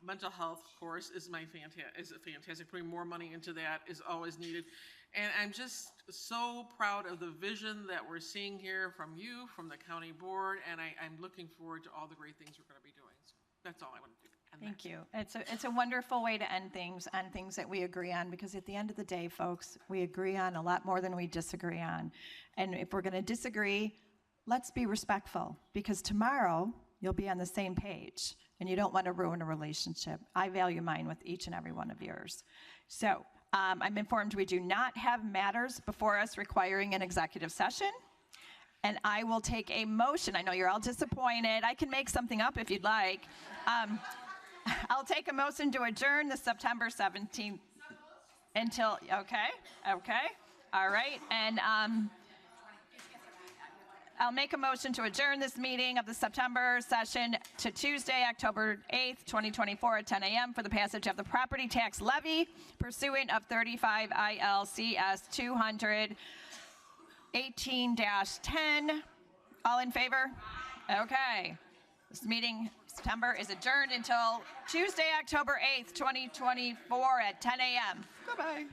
mental health, of course, is fantastic. Putting more money into that is always needed. And I'm just so proud of the vision that we're seeing here from you, from the county board, and I'm looking forward to all the great things we're going to be doing. So that's all I want to do. Thank you. It's a wonderful way to end things on things that we agree on, because at the end of the day, folks, we agree on a lot more than we disagree on. And if we're going to disagree, let's be respectful, because tomorrow you'll be on the same page, and you don't want to ruin a relationship. I value mine with each and every one of yours. So I'm informed we do not have matters before us requiring an executive session. And I will take a motion. I know you're all disappointed. I can make something up if you'd like. I'll take a motion to adjourn the September 17th until, okay, all right. And I'll make a motion to adjourn this meeting of the September session to Tuesday, October 8th, 2024 at 10 a.m. for the passage of the property tax levy pursuant of 35 ILCS 218-10. All in favor? Okay. This meeting, September, is adjourned until Tuesday, October 8th, 2024 at 10 a.m. Goodbye.